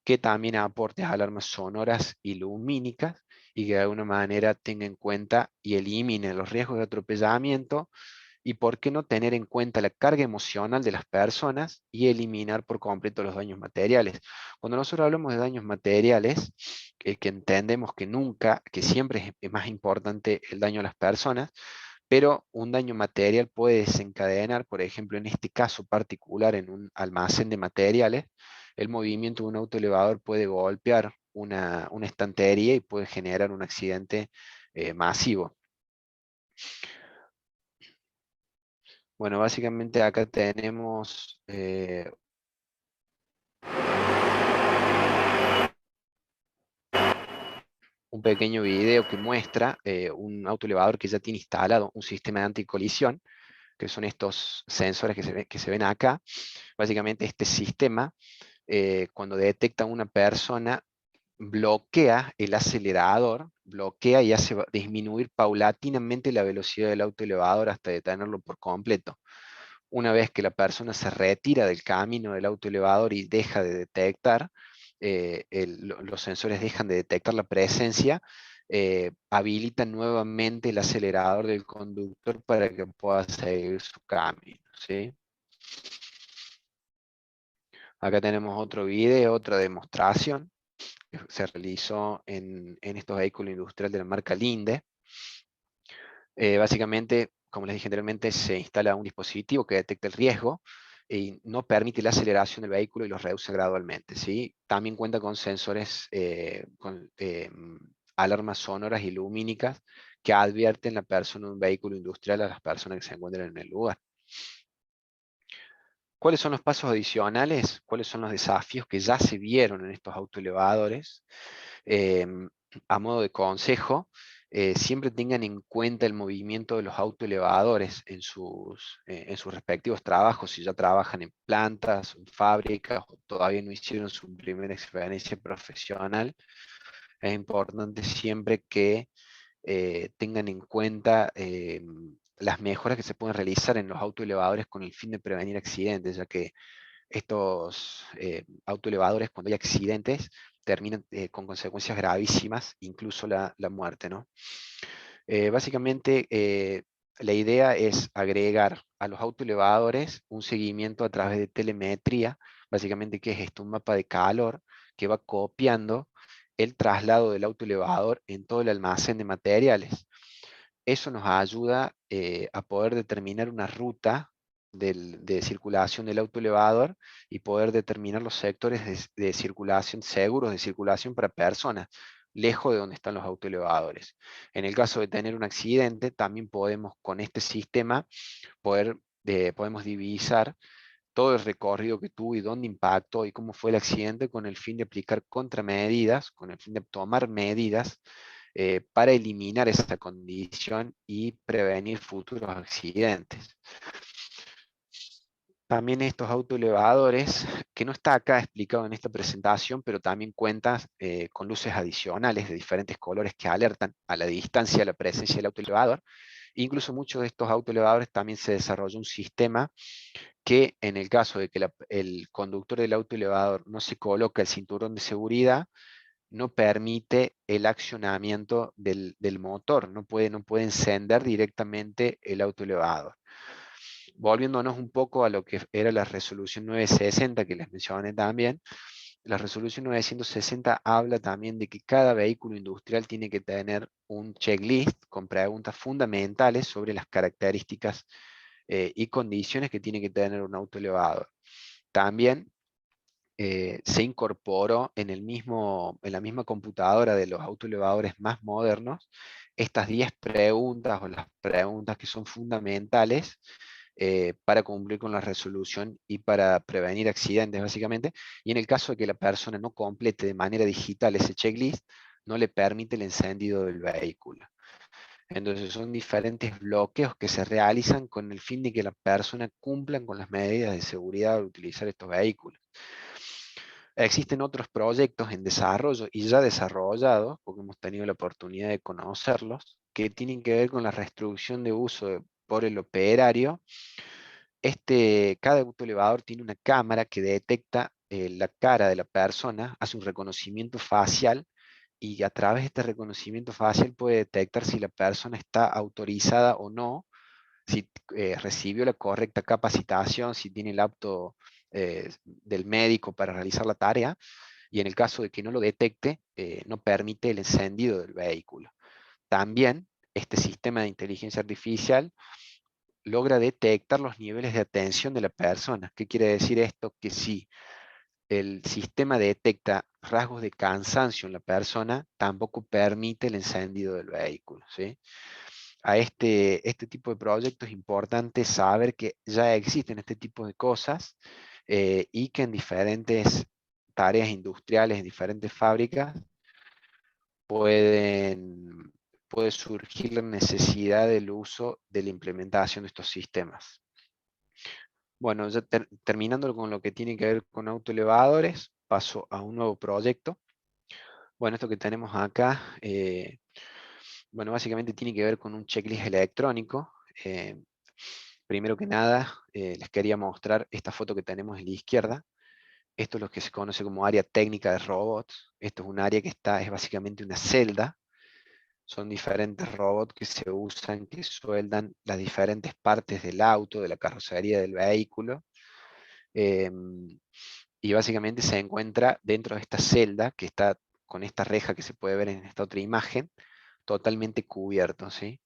que también aporten alarmas sonoras y lumínicas y que de alguna manera tenga en cuenta y elimine los riesgos de atropellamiento y por qué no tener en cuenta la carga emocional de las personas y eliminar por completo los daños materiales. Cuando nosotros hablamos de daños materiales, que entendemos que nunca, que siempre es más importante el daño a las personas, pero un daño material puede desencadenar, por ejemplo, en este caso particular, en un almacén de materiales, el movimiento de un autoelevador puede golpear una estantería y puede generar un accidente masivo. Bueno, básicamente acá tenemos un pequeño video que muestra un autoelevador que ya tiene instalado un sistema de anticolisión, que son estos sensores que se ven acá. Básicamente este sistema, cuando detecta una persona, bloquea el acelerador, bloquea y hace disminuir paulatinamente la velocidad del autoelevador hasta detenerlo por completo. Una vez que la persona se retira del camino del autoelevador y deja de detectar, los sensores dejan de detectar la presencia, habilitan nuevamente el acelerador del conductor para que pueda seguir su camino, ¿sí? Acá tenemos otro video, otra demostración que se realizó en estos vehículos industriales de la marca Linde. Básicamente, como les dije anteriormente, se instala un dispositivo que detecta el riesgo y no permite la aceleración del vehículo y lo reduce gradualmente, ¿sí? También cuenta con sensores, con alarmas sonoras y lumínicas que advierten la persona de un vehículo industrial a las personas que se encuentran en el lugar. ¿Cuáles son los pasos adicionales? ¿Cuáles son los desafíos que ya se vieron en estos autoelevadores? A modo de consejo, siempre tengan en cuenta el movimiento de los autoelevadores en sus respectivos trabajos, si ya trabajan en plantas, en fábricas, o todavía no hicieron su primera experiencia profesional. Es importante siempre que tengan en cuenta las mejoras que se pueden realizar en los autoelevadores con el fin de prevenir accidentes, ya que estos autoelevadores, cuando hay accidentes, terminan con consecuencias gravísimas, incluso la muerte, ¿no? Básicamente, la idea es agregar a los autoelevadores un seguimiento a través de telemetría, básicamente, ¿qué es esto? Un mapa de calor que va copiando el traslado del autoelevador en todo el almacén de materiales. Eso nos ayuda a poder determinar una ruta de circulación del autoelevador y poder determinar los sectores de circulación seguros, de circulación para personas, lejos de donde están los autoelevadores. En el caso de tener un accidente, también podemos, con este sistema, podemos divisar todo el recorrido que tuvo y dónde impactó y cómo fue el accidente con el fin de aplicar contramedidas, con el fin de tomar medidas para eliminar esa condición y prevenir futuros accidentes. También estos autoelevadores, que no está acá explicado en esta presentación, pero también cuenta con luces adicionales de diferentes colores que alertan a la distancia de la presencia del autoelevador. Incluso muchos de estos autoelevadores también se desarrolló un sistema que en el caso de que el conductor del autoelevador no se coloca el cinturón de seguridad, no permite el accionamiento del motor, no puede encender directamente el autoelevador. Volviéndonos un poco a lo que era la resolución 960 que les mencioné también, la resolución 960 habla también de que cada vehículo industrial tiene que tener un checklist con preguntas fundamentales sobre las características y condiciones que tiene que tener un autoelevador. También se incorporó en la misma computadora de los autoelevadores más modernos estas 10 preguntas o las preguntas que son fundamentales para cumplir con la resolución y para prevenir accidentes, básicamente. Y en el caso de que la persona no complete de manera digital ese checklist, no le permite el encendido del vehículo. Entonces son diferentes bloqueos que se realizan con el fin de que la persona cumpla con las medidas de seguridad al utilizar estos vehículos. Existen otros proyectos en desarrollo y ya desarrollados, porque hemos tenido la oportunidad de conocerlos, que tienen que ver con la restricción de uso por el operario. Cada autoelevador tiene una cámara que detecta la cara de la persona, hace un reconocimiento facial y a través de este reconocimiento facial puede detectar si la persona está autorizada o no, si recibió la correcta capacitación, si tiene el apto del médico para realizar la tarea, y en el caso de que no lo detecte, no permite el encendido del vehículo. También este sistema de inteligencia artificial logra detectar los niveles de atención de la persona. ¿Qué quiere decir esto? Que si el sistema detecta rasgos de cansancio en la persona, tampoco permite el encendido del vehículo, ¿sí? A este tipo de proyectos es importante saber que ya existen este tipo de cosas y que en diferentes tareas industriales, en diferentes fábricas, puede surgir la necesidad del uso de la implementación de estos sistemas. Bueno, ya terminando con lo que tiene que ver con autoelevadores, paso a un nuevo proyecto. Bueno, esto que tenemos acá, bueno, básicamente tiene que ver con un checklist electrónico. Primero que nada, les quería mostrar esta foto que tenemos en la izquierda. Esto es lo que se conoce como área técnica de robots. Esto es un área que es básicamente una celda. Son diferentes robots que se usan, que sueldan las diferentes partes del auto, de la carrocería del vehículo. Y básicamente se encuentra dentro de esta celda, que está con esta reja que se puede ver en esta otra imagen, totalmente cubierto, ¿sí?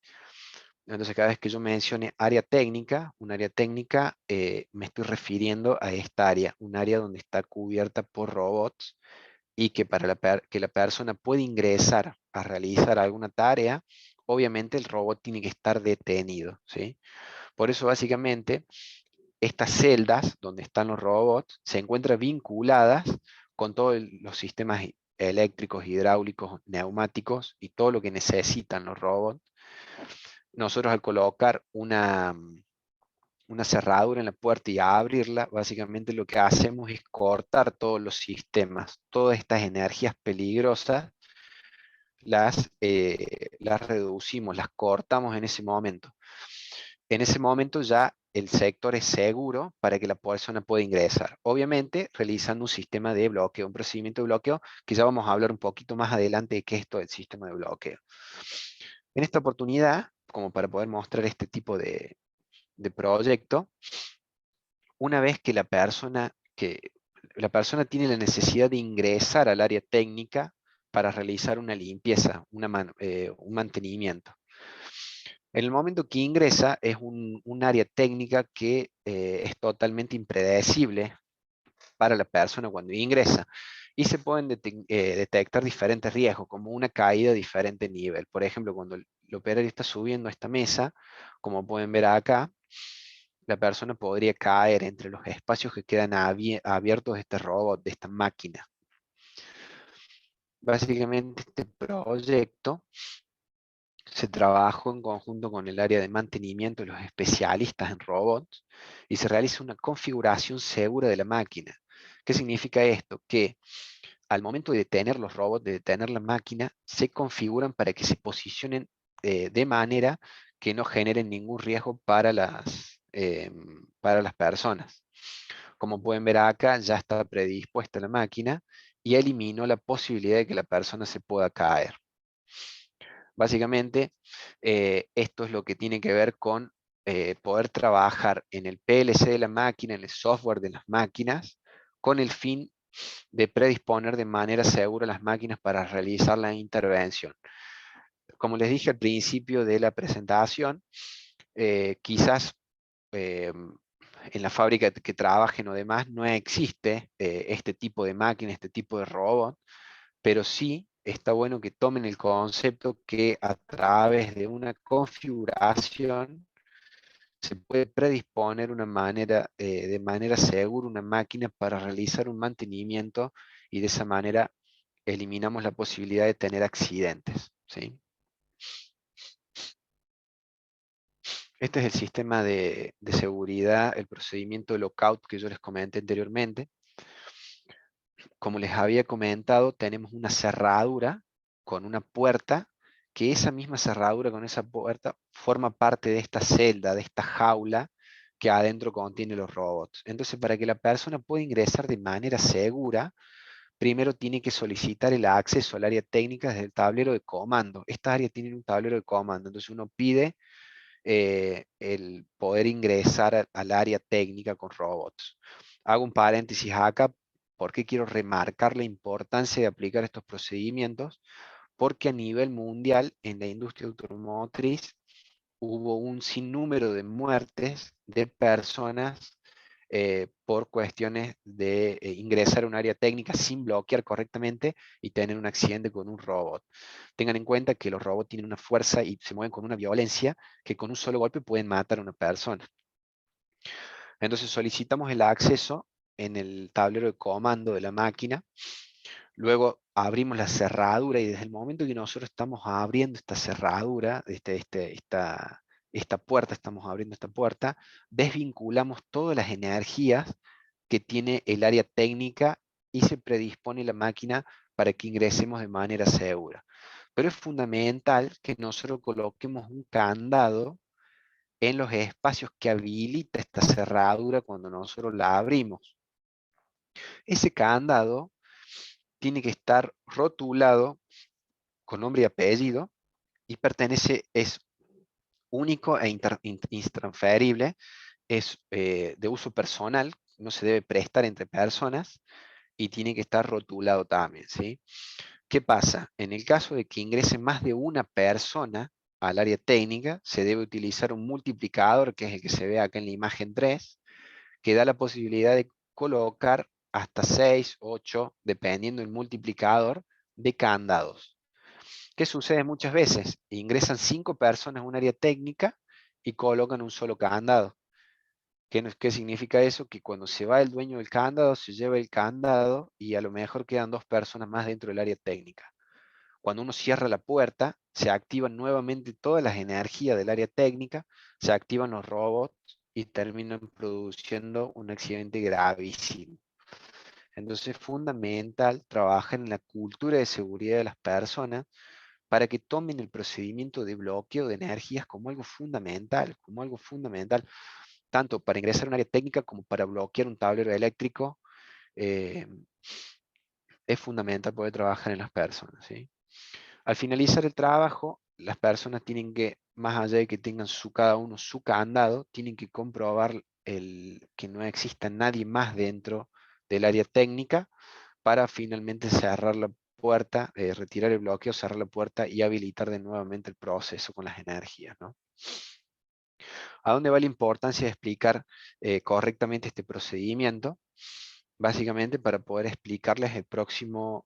Entonces cada vez que yo mencione área técnica, un área técnica, me estoy refiriendo a esta área, un área donde está cubierta por robots y que para que la persona pueda ingresar a realizar alguna tarea, obviamente el robot tiene que estar detenido, ¿sí? Por eso básicamente estas celdas donde están los robots se encuentran vinculadas con todos los sistemas eléctricos, hidráulicos, neumáticos y todo lo que necesitan los robots. Nosotros al colocar una cerradura en la puerta y abrirla, básicamente lo que hacemos es cortar todos los sistemas, todas estas energías peligrosas, las reducimos, las cortamos en ese momento. En ese momento ya el sector es seguro para que la persona pueda ingresar. Obviamente realizando un sistema de bloqueo, un procedimiento de bloqueo, que ya vamos a hablar un poquito más adelante de qué es esto del sistema de bloqueo. En esta oportunidad, como para poder mostrar este tipo de proyecto, una vez que la persona tiene la necesidad de ingresar al área técnica para realizar una limpieza, un mantenimiento. En el momento que ingresa es un área técnica que es totalmente impredecible para la persona cuando ingresa. Y se pueden detectar diferentes riesgos, como una caída de diferente nivel. Por ejemplo, cuando el operario está subiendo a esta mesa, como pueden ver acá, la persona podría caer entre los espacios que quedan abiertos de este robot, de esta máquina. Básicamente este proyecto se trabajó en conjunto con el área de mantenimiento y los especialistas en robots y se realiza una configuración segura de la máquina. ¿Qué significa esto? Que al momento de detener los robots, de detener la máquina, se configuran para que se posicionen de manera que no generen ningún riesgo para las personas. Como pueden ver acá, ya está predispuesta la máquina y eliminó la posibilidad de que la persona se pueda caer. Básicamente, esto es lo que tiene que ver con poder trabajar en el PLC de la máquina, en el software de las máquinas, con el fin de predisponer de manera segura las máquinas para realizar la intervención. Como les dije al principio de la presentación, quizás en la fábrica que trabajen o demás no existe este tipo de máquina, este tipo de robot, pero sí está bueno que tomen el concepto que a través de una configuración se puede predisponer de manera segura una máquina para realizar un mantenimiento y de esa manera eliminamos la posibilidad de tener accidentes, ¿sí? Este es el sistema de seguridad, el procedimiento de lockout que yo les comenté anteriormente. Como les había comentado, tenemos una cerradura con una puerta que esa misma cerradura con esa puerta forma parte de esta celda, de esta jaula que adentro contiene los robots. Entonces, para que la persona pueda ingresar de manera segura, primero tiene que solicitar el acceso al área técnica desde el tablero de comando. Estas áreas tienen un tablero de comando, entonces uno pide el poder ingresar al área técnica con robots. Hago un paréntesis acá porque quiero remarcar la importancia de aplicar estos procedimientos, porque a nivel mundial en la industria automotriz hubo un sinnúmero de muertes de personas por cuestiones de ingresar a un área técnica sin bloquear correctamente y tener un accidente con un robot. Tengan en cuenta que los robots tienen una fuerza y se mueven con una violencia que con un solo golpe pueden matar a una persona. Entonces solicitamos el acceso en el tablero de comando de la máquina. Luego abrimos la cerradura y desde el momento que nosotros estamos abriendo esta cerradura, esta puerta, estamos abriendo esta puerta, desvinculamos todas las energías que tiene el área técnica y se predispone la máquina para que ingresemos de manera segura. Pero es fundamental que nosotros coloquemos un candado en los espacios que habilita esta cerradura cuando nosotros la abrimos. Ese candado tiene que estar rotulado con nombre y apellido y es único e intransferible, es de uso personal, no se debe prestar entre personas y tiene que estar rotulado también, ¿sí? ¿Qué pasa? En el caso de que ingrese más de una persona al área técnica, se debe utilizar un multiplicador, que es el que se ve acá en la imagen 3, que da la posibilidad de colocar hasta 6, 8, dependiendo del multiplicador, de candados. ¿Qué sucede muchas veces? Ingresan 5 personas a un área técnica y colocan un solo candado. ¿Qué significa eso? Que cuando se va el dueño del candado, se lleva el candado y a lo mejor quedan 2 personas más dentro del área técnica. Cuando uno cierra la puerta, se activan nuevamente todas las energías del área técnica, se activan los robots y terminan produciendo un accidente gravísimo. Entonces es fundamental trabajar en la cultura de seguridad de las personas para que tomen el procedimiento de bloqueo de energías como algo fundamental, tanto para ingresar a un área técnica como para bloquear un tablero eléctrico. eh, es fundamental poder trabajar en las personas, ¿sí? Al finalizar el trabajo, las personas tienen que, más allá de que tengan cada uno su candado, tienen que comprobar que no exista nadie más dentro del área técnica para finalmente cerrar la puerta, retirar el bloqueo, cerrar la puerta y habilitar de nuevamente el proceso con las energías, ¿no? ¿A dónde va la importancia de explicar correctamente este procedimiento? Básicamente para poder explicarles el próximo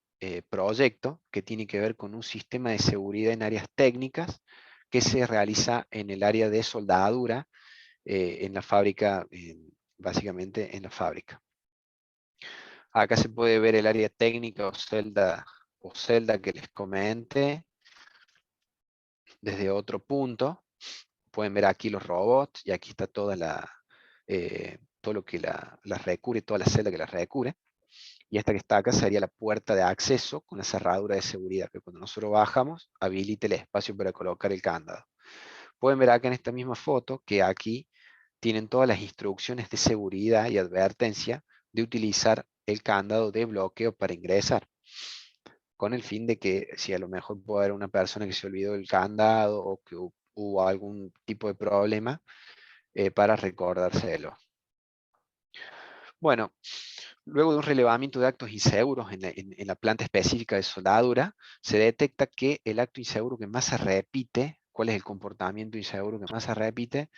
proyecto que tiene que ver con un sistema de seguridad en áreas técnicas que se realiza en el área de soldadura en la fábrica, básicamente en la fábrica. Acá se puede ver el área técnica o celda que les comenté desde otro punto. Pueden ver aquí los robots y aquí está todo lo que las recubre, toda la celda que las recubre. Y esta que está acá sería la puerta de acceso con la cerradura de seguridad, que cuando nosotros bajamos, habilite el espacio para colocar el candado. Pueden ver acá en esta misma foto que aquí tienen todas las instrucciones de seguridad y advertencia de utilizar el candado de bloqueo para ingresar, con el fin de que si a lo mejor puede haber una persona que se olvidó del candado o que hubo algún tipo de problema, para recordárselo. Bueno, luego de un relevamiento de actos inseguros en la planta específica de soldadura, se detecta que el acto inseguro que más se repite, ¿cuál es el comportamiento inseguro que más se repite?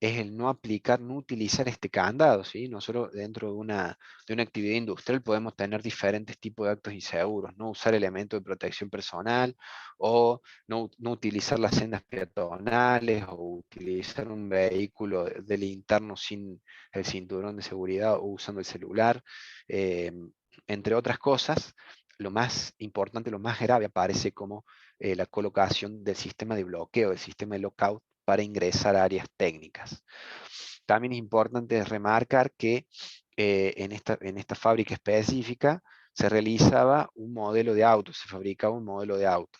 Es el no aplicar, no utilizar este candado, ¿sí? Nosotros dentro de una actividad industrial podemos tener diferentes tipos de actos inseguros, no usar elementos de protección personal, o no utilizar las sendas peatonales, o utilizar un vehículo del interno sin el cinturón de seguridad o usando el celular, eh, entre otras cosas. Lo más importante, lo más grave aparece como la colocación del sistema de bloqueo, del sistema de lockout, para ingresar a áreas técnicas. También es importante remarcar que en esta fábrica específica se realizaba un modelo de auto, se fabricaba un modelo de auto.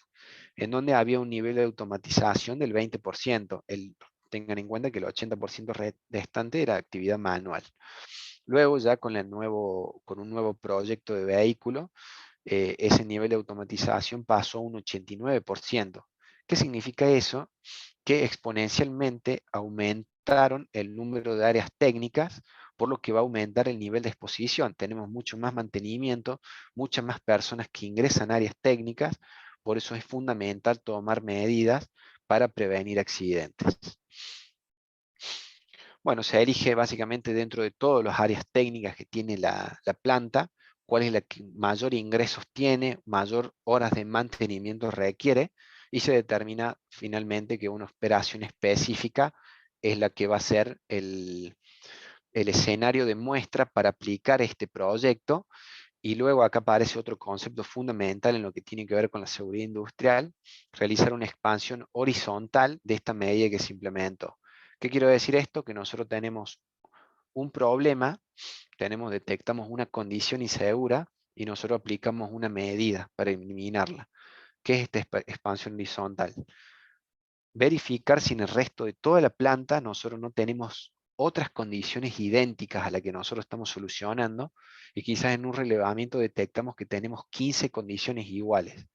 en donde había un nivel de automatización del 20%. Tengan en cuenta que el 80% restante era actividad manual. Luego ya con un nuevo proyecto de vehículo, ese nivel de automatización pasó a un 89%. ¿Qué significa eso? Que exponencialmente aumentaron el número de áreas técnicas, por lo que va a aumentar el nivel de exposición. Tenemos mucho más mantenimiento, muchas más personas que ingresan a áreas técnicas, por eso es fundamental tomar medidas para prevenir accidentes. Bueno, se elige básicamente dentro de todas las áreas técnicas que tiene la planta, cuál es la que mayor ingresos tiene, mayor horas de mantenimiento requiere, y se determina finalmente que una operación específica es la que va a ser el escenario de muestra para aplicar este proyecto. Y luego acá aparece otro concepto fundamental en lo que tiene que ver con la seguridad industrial: realizar una expansión horizontal de esta medida que se implementó. ¿Qué quiero decir esto? Que nosotros tenemos un problema, detectamos una condición insegura y nosotros aplicamos una medida para eliminarla. ¿Qué es esta expansión horizontal? Verificar si en el resto de toda la planta nosotros no tenemos otras condiciones idénticas a la que nosotros estamos solucionando, y quizás en un relevamiento detectamos que tenemos 15 condiciones iguales.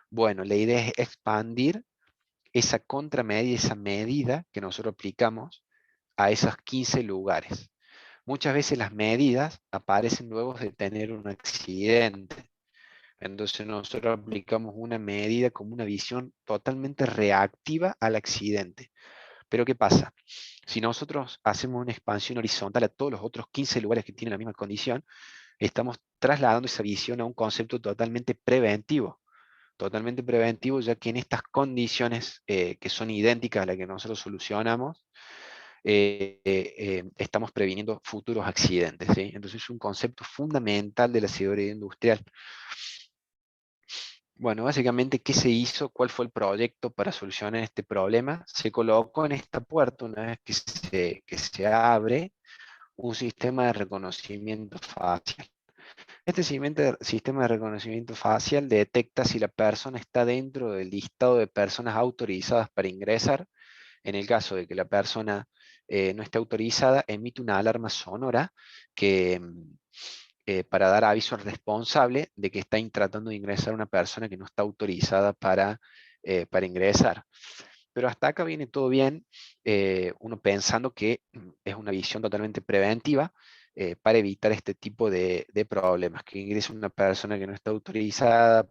Bueno, la idea es expandir esa contramedida, esa medida que nosotros aplicamos a esos 15 lugares. Muchas veces las medidas aparecen luego de tener un accidente. Entonces nosotros aplicamos una medida como una visión totalmente reactiva al accidente. Pero ¿qué pasa? Si nosotros hacemos una expansión horizontal a todos los otros 15 lugares que tienen la misma condición, estamos trasladando esa visión a un concepto totalmente preventivo, ya que en estas condiciones que son idénticas a las que nosotros solucionamos, estamos previniendo futuros accidentes, ¿sí? Entonces es un concepto fundamental de la seguridad industrial. Bueno, básicamente, ¿qué se hizo? ¿Cuál fue el proyecto para solucionar este problema? Se colocó en esta puerta, una vez que se abre, un sistema de reconocimiento facial. Este sistema de reconocimiento facial detecta si la persona está dentro del listado de personas autorizadas para ingresar. En el caso de que la persona no esté autorizada, emite una alarma sonora que, para dar aviso al responsable de que está tratando de ingresar una persona que no está autorizada para ingresar. Pero hasta acá viene todo bien, uno pensando que es una visión totalmente preventiva para evitar este tipo de problemas, que ingrese una persona que no está autorizada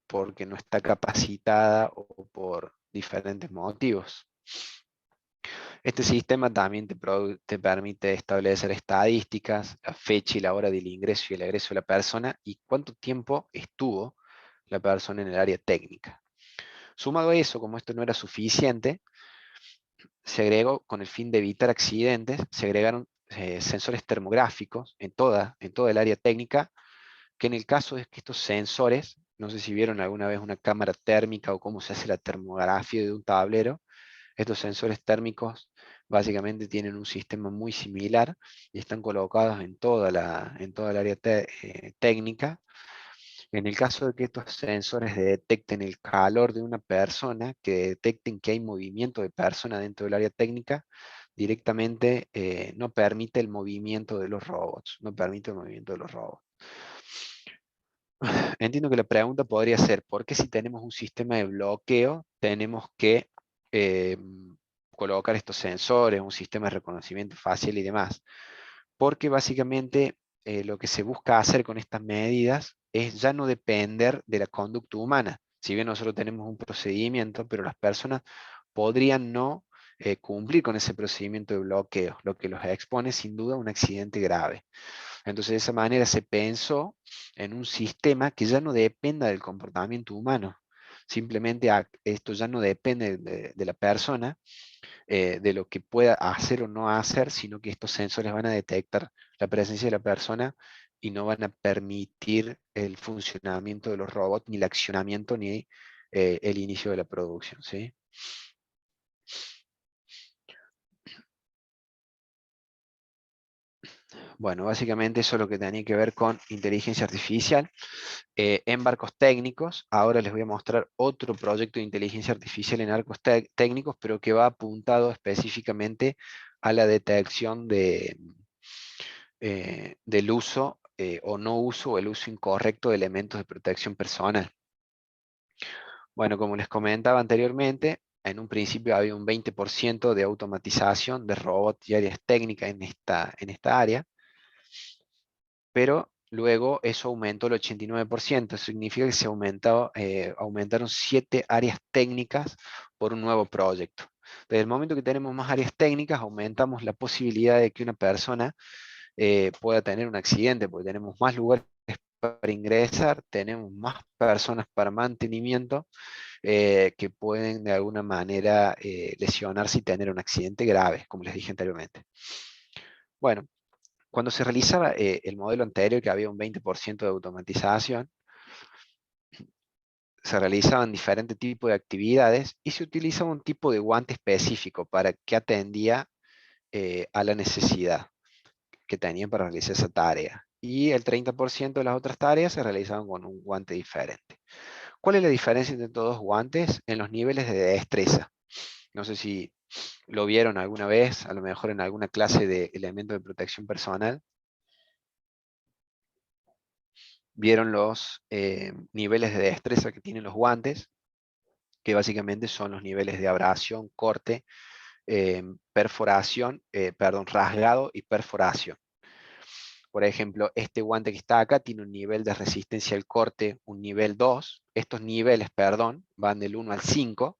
porque no está capacitada o por diferentes motivos. Este sistema también te permite establecer estadísticas, la fecha y la hora del ingreso y el egreso de la persona, y cuánto tiempo estuvo la persona en el área técnica. Sumado a eso, como esto no era suficiente, se agregó, con el fin de evitar accidentes, se agregaron sensores termográficos en toda el área técnica, que en el caso de que estos sensores, no sé si vieron alguna vez una cámara térmica o cómo se hace la termografía de un tablero, estos sensores térmicos básicamente tienen un sistema muy similar y están colocados en toda el área técnica. En el caso de que estos sensores detecten el calor de una persona, que detecten que hay movimiento de persona dentro del área técnica, directamente no permite el movimiento de los robots, no permite el movimiento de los robots. Entiendo que la pregunta podría ser: ¿por qué si tenemos un sistema de bloqueo tenemos que colocar estos sensores, un sistema de reconocimiento facial y demás? Porque básicamente lo que se busca hacer con estas medidas es ya no depender de la conducta humana. Si bien nosotros tenemos un procedimiento, pero las personas podrían no cumplir con ese procedimiento de bloqueo, lo que los expone sin duda a un accidente grave. Entonces, de esa manera se pensó en un sistema que ya no dependa del comportamiento humano. Simplemente esto ya no depende de la persona, de lo que pueda hacer o no hacer, sino que estos sensores van a detectar la presencia de la persona y no van a permitir el funcionamiento de los robots, ni el accionamiento, ni el inicio de la producción, ¿sí? Bueno, básicamente eso es lo que tenía que ver con inteligencia artificial. En barcos técnicos, ahora les voy a mostrar otro proyecto de inteligencia artificial en barcos técnicos, pero que va apuntado específicamente a la detección del uso o no uso o el uso incorrecto de elementos de protección personal. Bueno, como les comentaba anteriormente, en un principio había un 20% de automatización de robots y áreas técnicas en esta área, pero luego eso aumentó el 89%, eso significa que aumentaron 7 áreas técnicas por un nuevo proyecto. Desde el momento que tenemos más áreas técnicas, aumentamos la posibilidad de que una persona pueda tener un accidente, porque tenemos más lugares para ingresar, tenemos más personas para mantenimiento, que pueden de alguna manera lesionarse y tener un accidente grave, como les dije anteriormente. Bueno, cuando se realizaba el modelo anterior, que había un 20% de automatización, se realizaban diferentes tipos de actividades y se utilizaba un tipo de guante específico para que atendía a la necesidad que tenían para realizar esa tarea. Y el 30% de las otras tareas se realizaban con un guante diferente. ¿Cuál es la diferencia entre estos dos guantes? En los niveles de destreza. No sé si lo vieron alguna vez, a lo mejor en alguna clase de elementos de protección personal. Vieron los niveles de destreza que tienen los guantes, que básicamente son los niveles de abrasión, corte, rasgado y perforación. Por ejemplo, este guante que está acá tiene un nivel de resistencia al corte, un nivel 2. Estos niveles, van del 1 al 5.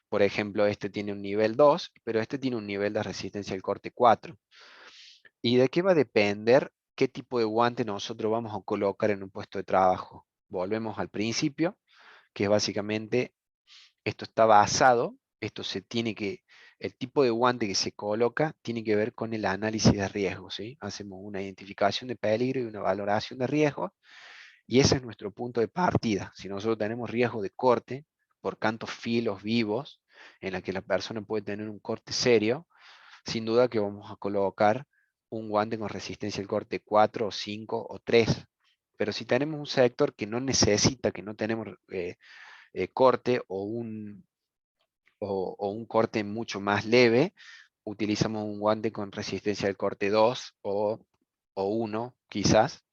Por ejemplo, este tiene un nivel 2, pero este tiene un nivel de resistencia al corte 4. ¿Y de qué va a depender qué tipo de guante nosotros vamos a colocar en un puesto de trabajo? Volvemos al principio, que es básicamente, esto está basado, el tipo de guante que se coloca tiene que ver con el análisis de riesgo, ¿sí? Hacemos una identificación de peligro y una valoración de riesgo, y ese es nuestro punto de partida. Si nosotros tenemos riesgo de corte por tantos filos vivos, en la que la persona puede tener un corte serio, sin duda que vamos a colocar un guante con resistencia al corte 4 o 5 o 3. Pero si tenemos un sector que no necesita, que no tenemos corte o un corte mucho más leve, utilizamos un guante con resistencia al corte 2 o 1 quizás,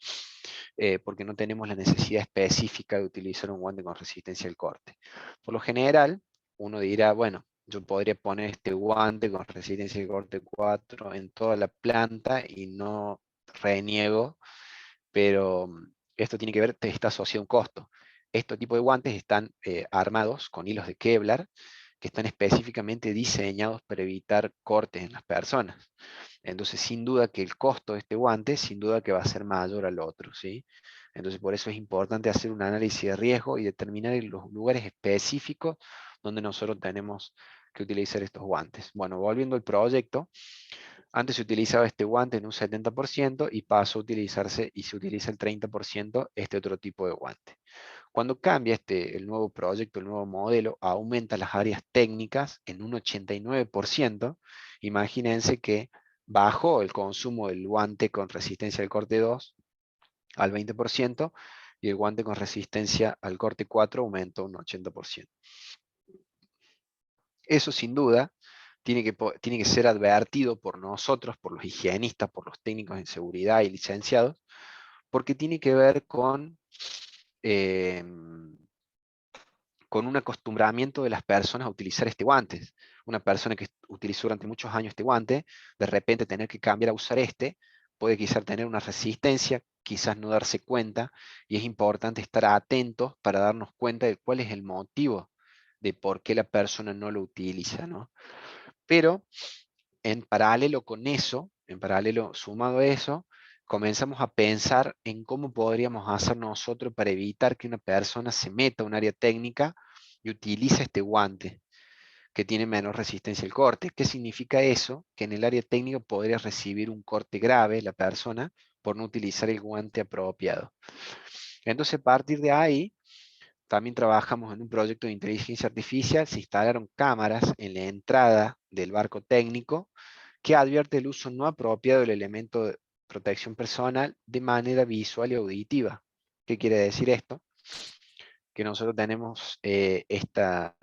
porque no tenemos la necesidad específica de utilizar un guante con resistencia al corte. Por lo general, uno dirá, bueno, yo podría poner este guante con resistencia al corte 4 en toda la planta y no reniego, pero esto tiene que ver, está asociado a un costo. Estos tipos de guantes están armados con hilos de Kevlar, que están específicamente diseñados para evitar cortes en las personas. Entonces, sin duda que el costo de este guante, sin duda que va a ser mayor al otro, ¿sí? Entonces, por eso es importante hacer un análisis de riesgo y determinar los lugares específicos donde nosotros tenemos que utilizar estos guantes. Bueno, volviendo al proyecto, antes se utilizaba este guante en un 70% y pasó a utilizarse y se utiliza el 30% este otro tipo de guante. Cuando cambia el nuevo proyecto, el nuevo modelo, aumenta las áreas técnicas en un 89%. Imagínense que bajó el consumo del guante con resistencia al corte 2 al 20% y el guante con resistencia al corte 4 aumentó un 80%. Eso sin duda tiene que ser advertido por nosotros, por los higienistas, por los técnicos en seguridad y licenciados, porque tiene que ver con un acostumbramiento de las personas a utilizar este guante. Una persona que utilizó durante muchos años este guante, de repente tener que cambiar a usar puede quizás tener una resistencia, quizás no darse cuenta, y es importante estar atentos para darnos cuenta de cuál es el motivo de por qué la persona no lo utiliza, ¿no? Pero en paralelo con eso, en paralelo sumado a eso, comenzamos a pensar en cómo podríamos hacer nosotros para evitar que una persona se meta a un área técnica y utilice este guante que tiene menor resistencia al corte. ¿Qué significa eso? Que en el área técnica podría recibir un corte grave la persona por no utilizar el guante apropiado. Entonces, a partir de ahí, también trabajamos en un proyecto de inteligencia artificial. Se instalaron cámaras en la entrada del barco técnico que advierte el uso no apropiado del elemento protección personal de manera visual y auditiva. ¿Qué quiere decir esto? Que nosotros tenemos esta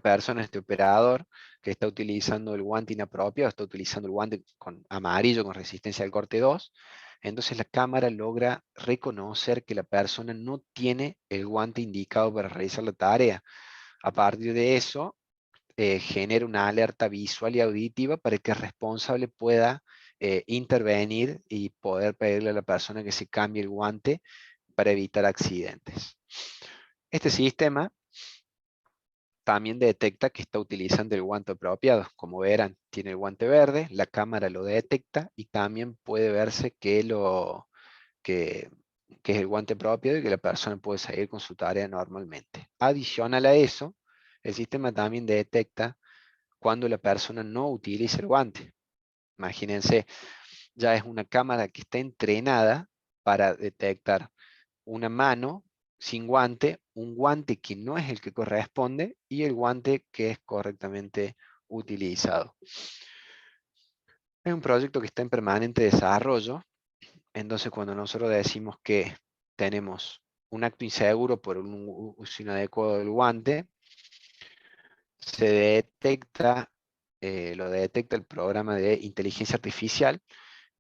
persona, este operador, que está utilizando el guante inapropiado, está utilizando el guante con amarillo con resistencia al corte 2, entonces la cámara logra reconocer que la persona no tiene el guante indicado para realizar la tarea. A partir de eso, genera una alerta visual y auditiva para que el responsable pueda intervenir y poder pedirle a la persona que se cambie el guante para evitar accidentes. Este sistema también detecta que está utilizando el guante apropiado. Como verán, tiene el guante verde, la cámara lo detecta y también puede verse que, que es el guante apropiado y que la persona puede seguir con su tarea normalmente. Adicional a eso, el sistema también detecta cuando la persona no utiliza el guante. Imagínense, ya es una cámara que está entrenada para detectar una mano sin guante, un guante que no es el que corresponde y el guante que es correctamente utilizado. Es un proyecto que está en permanente desarrollo, entonces cuando nosotros decimos que tenemos un acto inseguro por un uso inadecuado del guante, se detecta, lo detecta el programa de inteligencia artificial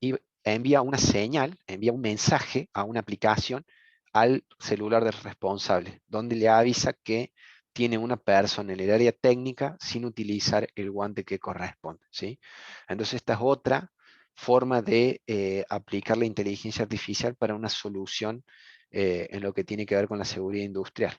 y envía una señal, envía un mensaje a una aplicación al celular del responsable, donde le avisa que tiene una persona en el área técnica sin utilizar el guante que corresponde, ¿sí? Entonces esta es otra forma de aplicar la inteligencia artificial para una solución en lo que tiene que ver con la seguridad industrial.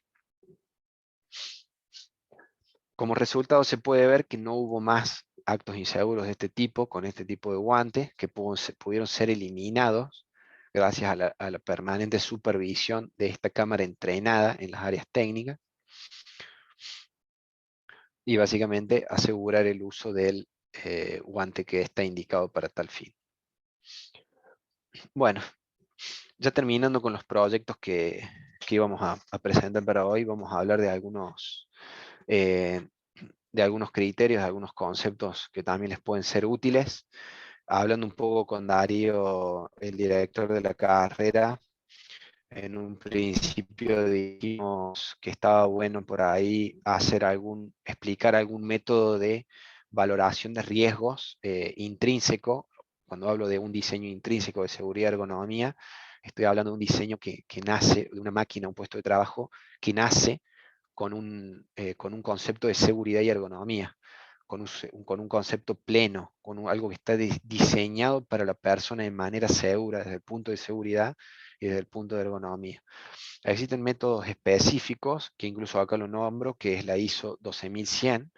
Como resultado se puede ver que no hubo más actos inseguros de este tipo, con este tipo de guantes, que pudieron ser eliminados gracias a la permanente supervisión de esta cámara entrenada en las áreas técnicas, y básicamente asegurar el uso del guante que está indicado para tal fin. Bueno, ya terminando con los proyectos que íbamos a presentar para hoy, vamos a hablar eh, de algunos criterios, de algunos conceptos que también les pueden ser útiles. Hablando un poco con Darío, el director de la carrera, en un principio dijimos que estaba bueno por ahí explicar algún método de valoración de riesgos intrínseco. Cuando hablo de un diseño intrínseco de seguridad y ergonomía, estoy hablando de un diseño que nace de una máquina, un puesto de trabajo, que nace con un concepto de seguridad y ergonomía, con un concepto pleno, algo que está diseñado para la persona de manera segura, desde el punto de seguridad y desde el punto de ergonomía. Existen métodos específicos, que incluso acá lo nombro, que es la ISO 12100.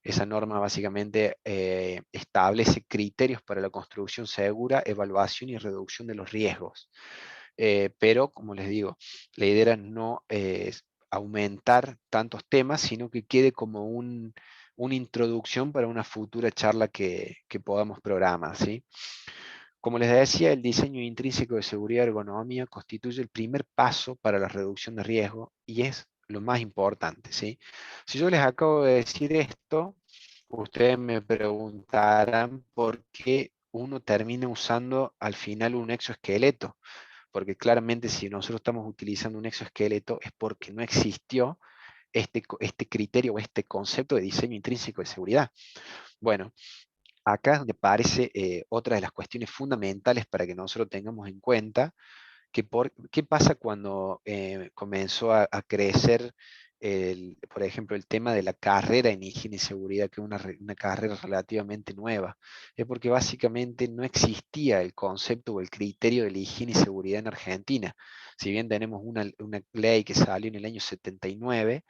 Esa norma básicamente establece criterios para la construcción segura, evaluación y reducción de los riesgos. Pero, como les digo, la idea era no aumentar tantos temas, sino que quede como una introducción para una futura charla que podamos programar, ¿sí? Como les decía, el diseño intrínseco de seguridad y ergonomía constituye el primer paso para la reducción de riesgo y es lo más importante, ¿sí? Si yo les acabo de decir esto, ustedes me preguntarán por qué uno termina usando al final un exoesqueleto, porque claramente si nosotros estamos utilizando un exoesqueleto es porque no existió este criterio o este concepto de diseño intrínseco de seguridad. Bueno, acá es donde aparece otra de las cuestiones fundamentales para que nosotros tengamos en cuenta qué pasa cuando comenzó a crecer, por ejemplo, el tema de la carrera en higiene y seguridad, que es una carrera relativamente nueva. Es porque básicamente no existía el concepto o el criterio de la higiene y seguridad en Argentina. Si bien tenemos una ley que salió en el año 79,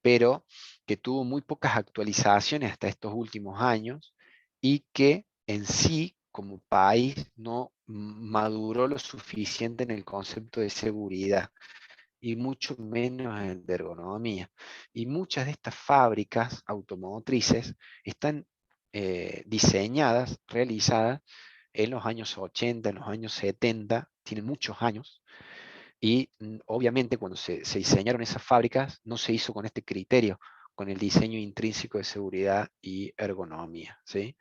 pero que tuvo muy pocas actualizaciones hasta estos últimos años y que en sí, como país, no maduró lo suficiente en el concepto de seguridad y mucho menos en de ergonomía. Y muchas de estas fábricas automotrices están diseñadas, realizadas en los años 80, en los años 70, tienen muchos años, y obviamente cuando se diseñaron esas fábricas no se hizo con este criterio, con el diseño intrínseco de seguridad y ergonomía, ¿sí?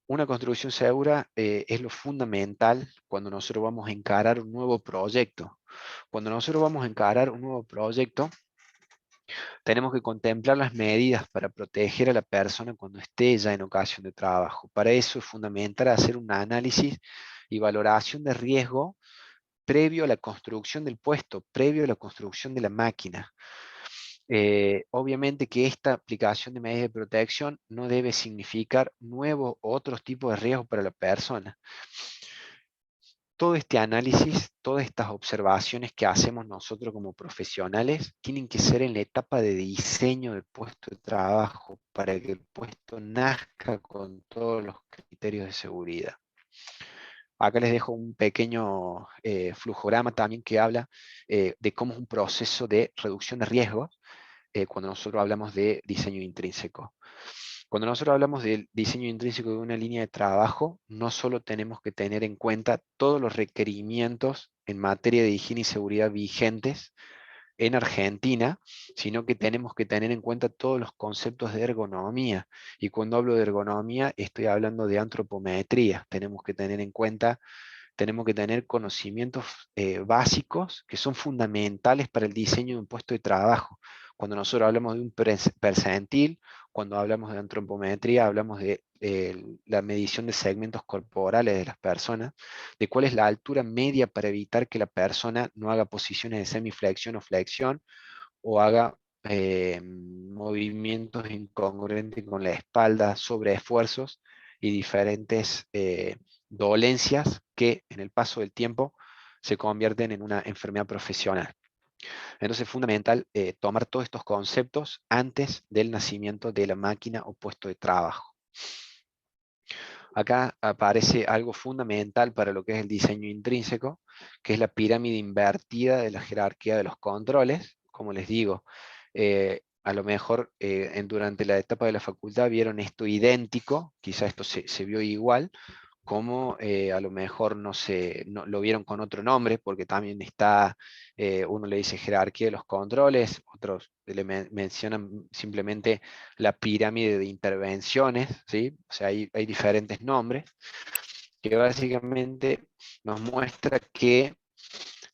Una construcción segura es lo fundamental cuando nosotros vamos a encarar un nuevo proyecto. Cuando nosotros vamos a encarar un nuevo proyecto, tenemos que contemplar las medidas para proteger a la persona cuando esté ya en ocasión de trabajo. Para eso es fundamental hacer un análisis y valoración de riesgo previo a la construcción del puesto, previo a la construcción de la máquina. Obviamente que esta aplicación de medidas de protección no debe significar nuevos o otros tipos de riesgos para la persona. Todo este análisis, todas estas observaciones que hacemos nosotros como profesionales, tienen que ser en la etapa de diseño del puesto de trabajo para que el puesto nazca con todos los criterios de seguridad. Acá les dejo un pequeño flujograma también que habla de cómo es un proceso de reducción de riesgos cuando nosotros hablamos de diseño intrínseco. Cuando nosotros hablamos del diseño intrínseco de una línea de trabajo, no solo tenemos que tener en cuenta todos los requerimientos en materia de higiene y seguridad vigentes en Argentina, sino que tenemos que tener en cuenta todos los conceptos de ergonomía. Y cuando hablo de ergonomía, estoy hablando de antropometría. Tenemos que tener en cuenta, tenemos que tener conocimientos básicos que son fundamentales para el diseño de un puesto de trabajo. Cuando nosotros hablamos de un percentil, cuando hablamos de antropometría, hablamos de la medición de segmentos corporales de las personas, de cuál es la altura media para evitar que la persona no haga posiciones de semiflexión o flexión, o haga movimientos incongruentes con la espalda, sobre esfuerzos y diferentes dolencias que en el paso del tiempo se convierten en una enfermedad profesional. Entonces es fundamental tomar todos estos conceptos antes del nacimiento de la máquina o puesto de trabajo. Acá aparece algo fundamental para lo que es el diseño intrínseco, que es la pirámide invertida de la jerarquía de los controles. Como les digo, a lo mejor durante la etapa de la facultad vieron esto idéntico, quizá esto se vio igual, como a lo mejor no lo vieron con otro nombre, porque también está, uno le dice jerarquía de los controles, otros le mencionan simplemente la pirámide de intervenciones, ¿sí? O sea, hay diferentes nombres, que básicamente nos muestra que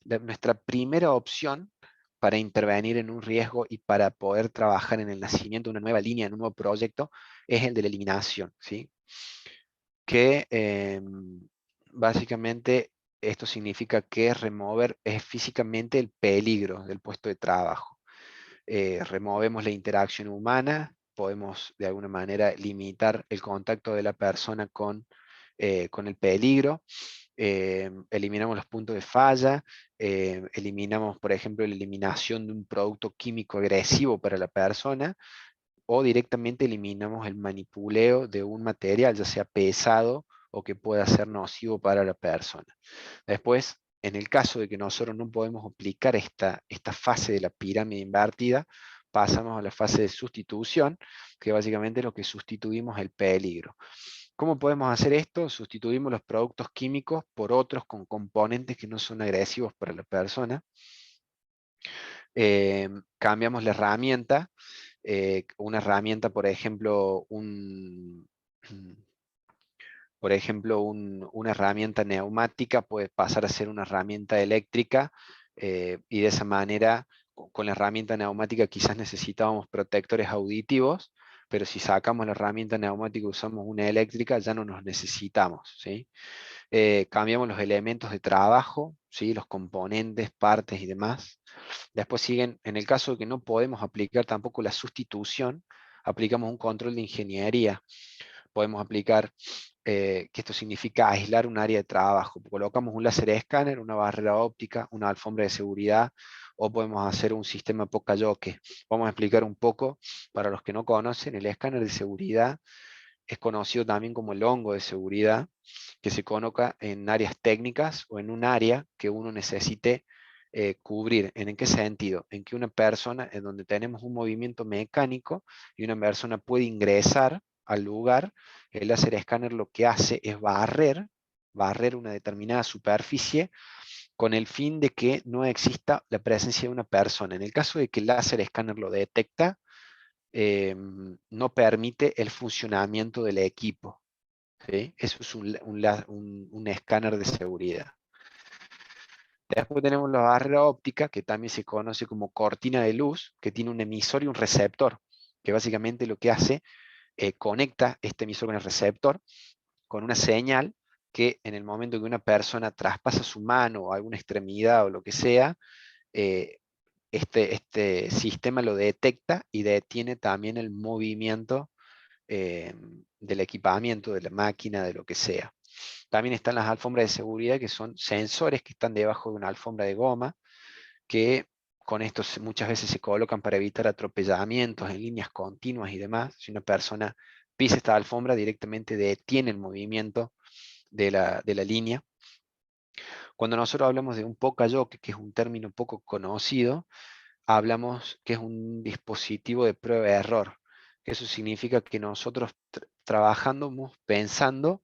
nuestra primera opción para intervenir en un riesgo y para poder trabajar en el nacimiento de una nueva línea, en un nuevo proyecto, es el de la eliminación, ¿sí? Que básicamente esto significa que remover es físicamente el peligro del puesto de trabajo. Removemos la interacción humana, podemos de alguna manera limitar el contacto de la persona con el peligro, eliminamos los puntos de falla, eliminamos, por ejemplo, la eliminación de un producto químico agresivo para la persona, o directamente eliminamos el manipuleo de un material, ya sea pesado o que pueda ser nocivo para la persona. Después, en el caso de que nosotros no podemos aplicar esta fase de la pirámide invertida, pasamos a la fase de sustitución, que básicamente es lo que sustituimos el peligro. ¿Cómo podemos hacer esto? Sustituimos los productos químicos por otros con componentes que no son agresivos para la persona. Cambiamos la herramienta. Una herramienta, por ejemplo, una herramienta neumática puede pasar a ser una herramienta eléctrica, y de esa manera, con la herramienta neumática quizás necesitábamos protectores auditivos, pero si sacamos la herramienta neumática y usamos una eléctrica, ya no nos necesitamos, ¿sí? Cambiamos los elementos de trabajo, ¿sí? Los componentes, partes y demás. Después siguen, en el caso de que no podemos aplicar tampoco la sustitución, aplicamos un control de ingeniería. Podemos aplicar, que esto significa aislar un área de trabajo. Colocamos un láser escáner, una barrera óptica, una alfombra de seguridad, o podemos hacer un sistema Poca-Yoke. Vamos a explicar un poco, para los que no conocen, el escáner de seguridad es conocido también como el hongo de seguridad, que se coloca en áreas técnicas o en un área que uno necesite cubrir. ¿En qué sentido? En que una persona, en donde tenemos un movimiento mecánico y una persona puede ingresar al lugar, el láser escáner lo que hace es barrer una determinada superficie con el fin de que no exista la presencia de una persona. En el caso de que el láser escáner lo detecta, no permite el funcionamiento del equipo. ¿sí? Eso es un escáner de seguridad. Después tenemos la barrera óptica, que también se conoce como cortina de luz, que tiene un emisor y un receptor, que básicamente lo que hace, conecta este emisor con el receptor, con una señal que en el momento que una persona traspasa su mano o alguna extremidad o lo que sea, este sistema lo detecta y detiene también el movimiento del equipamiento, de la máquina, de lo que sea. También están las alfombras de seguridad, que son sensores que están debajo de una alfombra de goma, que con esto muchas veces se colocan para evitar atropellamientos en líneas continuas y demás. Si una persona pisa esta alfombra, directamente detiene el movimiento de la línea. Cuando nosotros hablamos de un pokayoke, que es un término poco conocido, hablamos que es un dispositivo de prueba de error. Eso significa que nosotros trabajamos pensando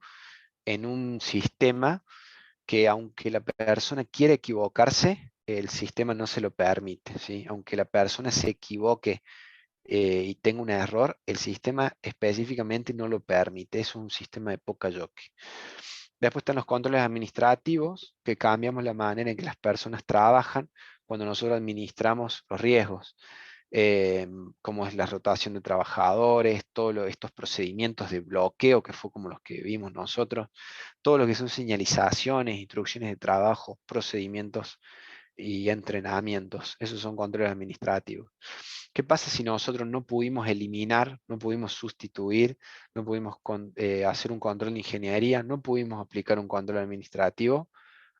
en un sistema que, aunque la persona quiera equivocarse, el sistema no se lo permite, ¿sí? Aunque la persona se equivoque y tenga un error, el sistema específicamente no lo permite. Es un sistema de pokayoke. Después están los controles administrativos, que cambiamos la manera en que las personas trabajan cuando nosotros administramos los riesgos, como es la rotación de trabajadores, todos estos procedimientos de bloqueo, que fue como los que vimos nosotros, todo lo que son señalizaciones, instrucciones de trabajo, procedimientos y entrenamientos. Esos son controles administrativos. ¿Qué pasa si nosotros no pudimos eliminar, no pudimos sustituir, no pudimos hacer un control de ingeniería, no pudimos aplicar un control administrativo?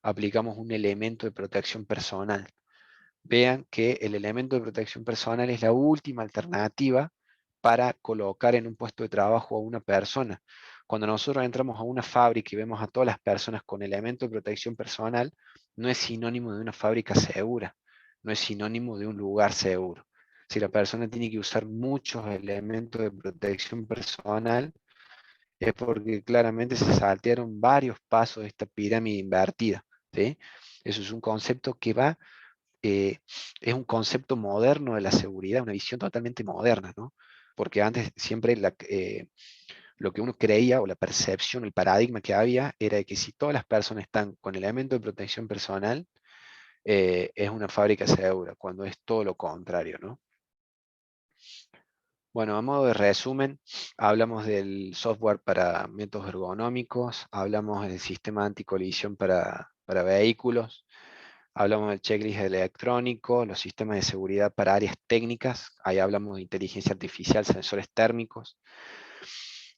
Aplicamos un elemento de protección personal. Vean que el elemento de protección personal es la última alternativa para colocar en un puesto de trabajo a una persona. Cuando nosotros entramos a una fábrica y vemos a todas las personas con elemento de protección personal, no es sinónimo de una fábrica segura, no es sinónimo de un lugar seguro. Si la persona tiene que usar muchos elementos de protección personal, es porque claramente se saltearon varios pasos de esta pirámide invertida, ¿sí? Eso es un concepto que es un concepto moderno de la seguridad, una visión totalmente moderna, ¿no? Porque antes siempre lo que uno creía, o la percepción, el paradigma que había, era de que si todas las personas están con elemento de protección personal, es una fábrica segura, cuando es todo lo contrario, ¿no? Bueno, a modo de resumen, hablamos del software para métodos ergonómicos, hablamos del sistema anticolisión para vehículos, hablamos del checklist electrónico, los sistemas de seguridad para áreas técnicas, ahí hablamos de inteligencia artificial, sensores térmicos,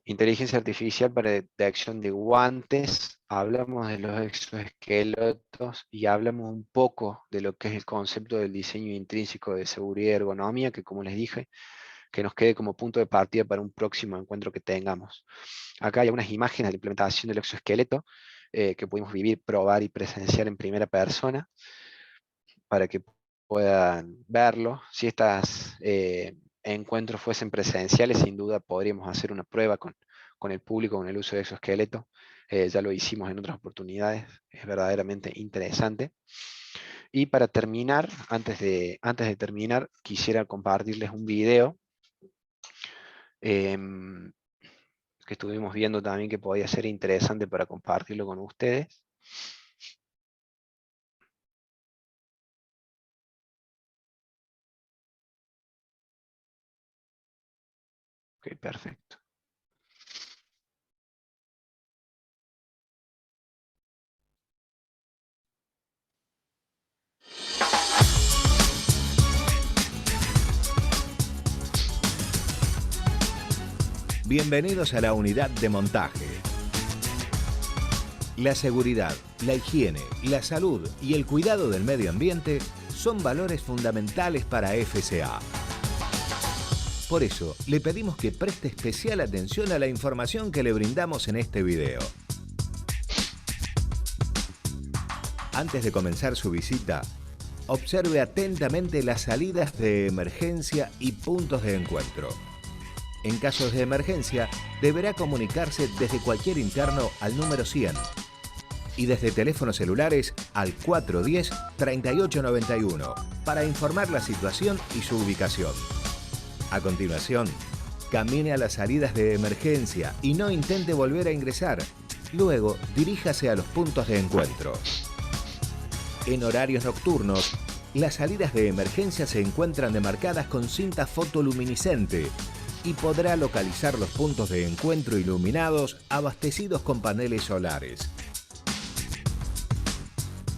inteligencia artificial para detección de guantes, hablamos de los exoesqueletos y hablamos un poco de lo que es el concepto del diseño intrínseco de seguridad y ergonomía, que como les dije, que nos quede como punto de partida para un próximo encuentro que tengamos. Acá hay unas imágenes de la implementación del exoesqueleto que pudimos vivir, probar y presenciar en primera persona para que puedan verlo. Si estos encuentros fuesen presenciales, sin duda podríamos hacer una prueba con el público, con el uso de exoesqueleto. Ya lo hicimos en otras oportunidades, es verdaderamente interesante. Y para terminar, antes de terminar, quisiera compartirles un video que estuvimos viendo también, que podía ser interesante para compartirlo con ustedes. Ok, perfecto. Bienvenidos a la unidad de montaje. La seguridad, la higiene, la salud y el cuidado del medio ambiente son valores fundamentales para FCA. Por eso, le pedimos que preste especial atención a la información que le brindamos en este video. Antes de comenzar su visita, observe atentamente las salidas de emergencia y puntos de encuentro. En casos de emergencia, deberá comunicarse desde cualquier interno al número 100 y desde teléfonos celulares al 410-3891 para informar la situación y su ubicación. A continuación, Camine a las salidas de emergencia y no intente volver a ingresar. Luego, diríjase a los puntos de encuentro. En horarios nocturnos, las salidas de emergencia se encuentran demarcadas con cinta fotoluminiscente y podrá localizar los puntos de encuentro iluminados abastecidos con paneles solares.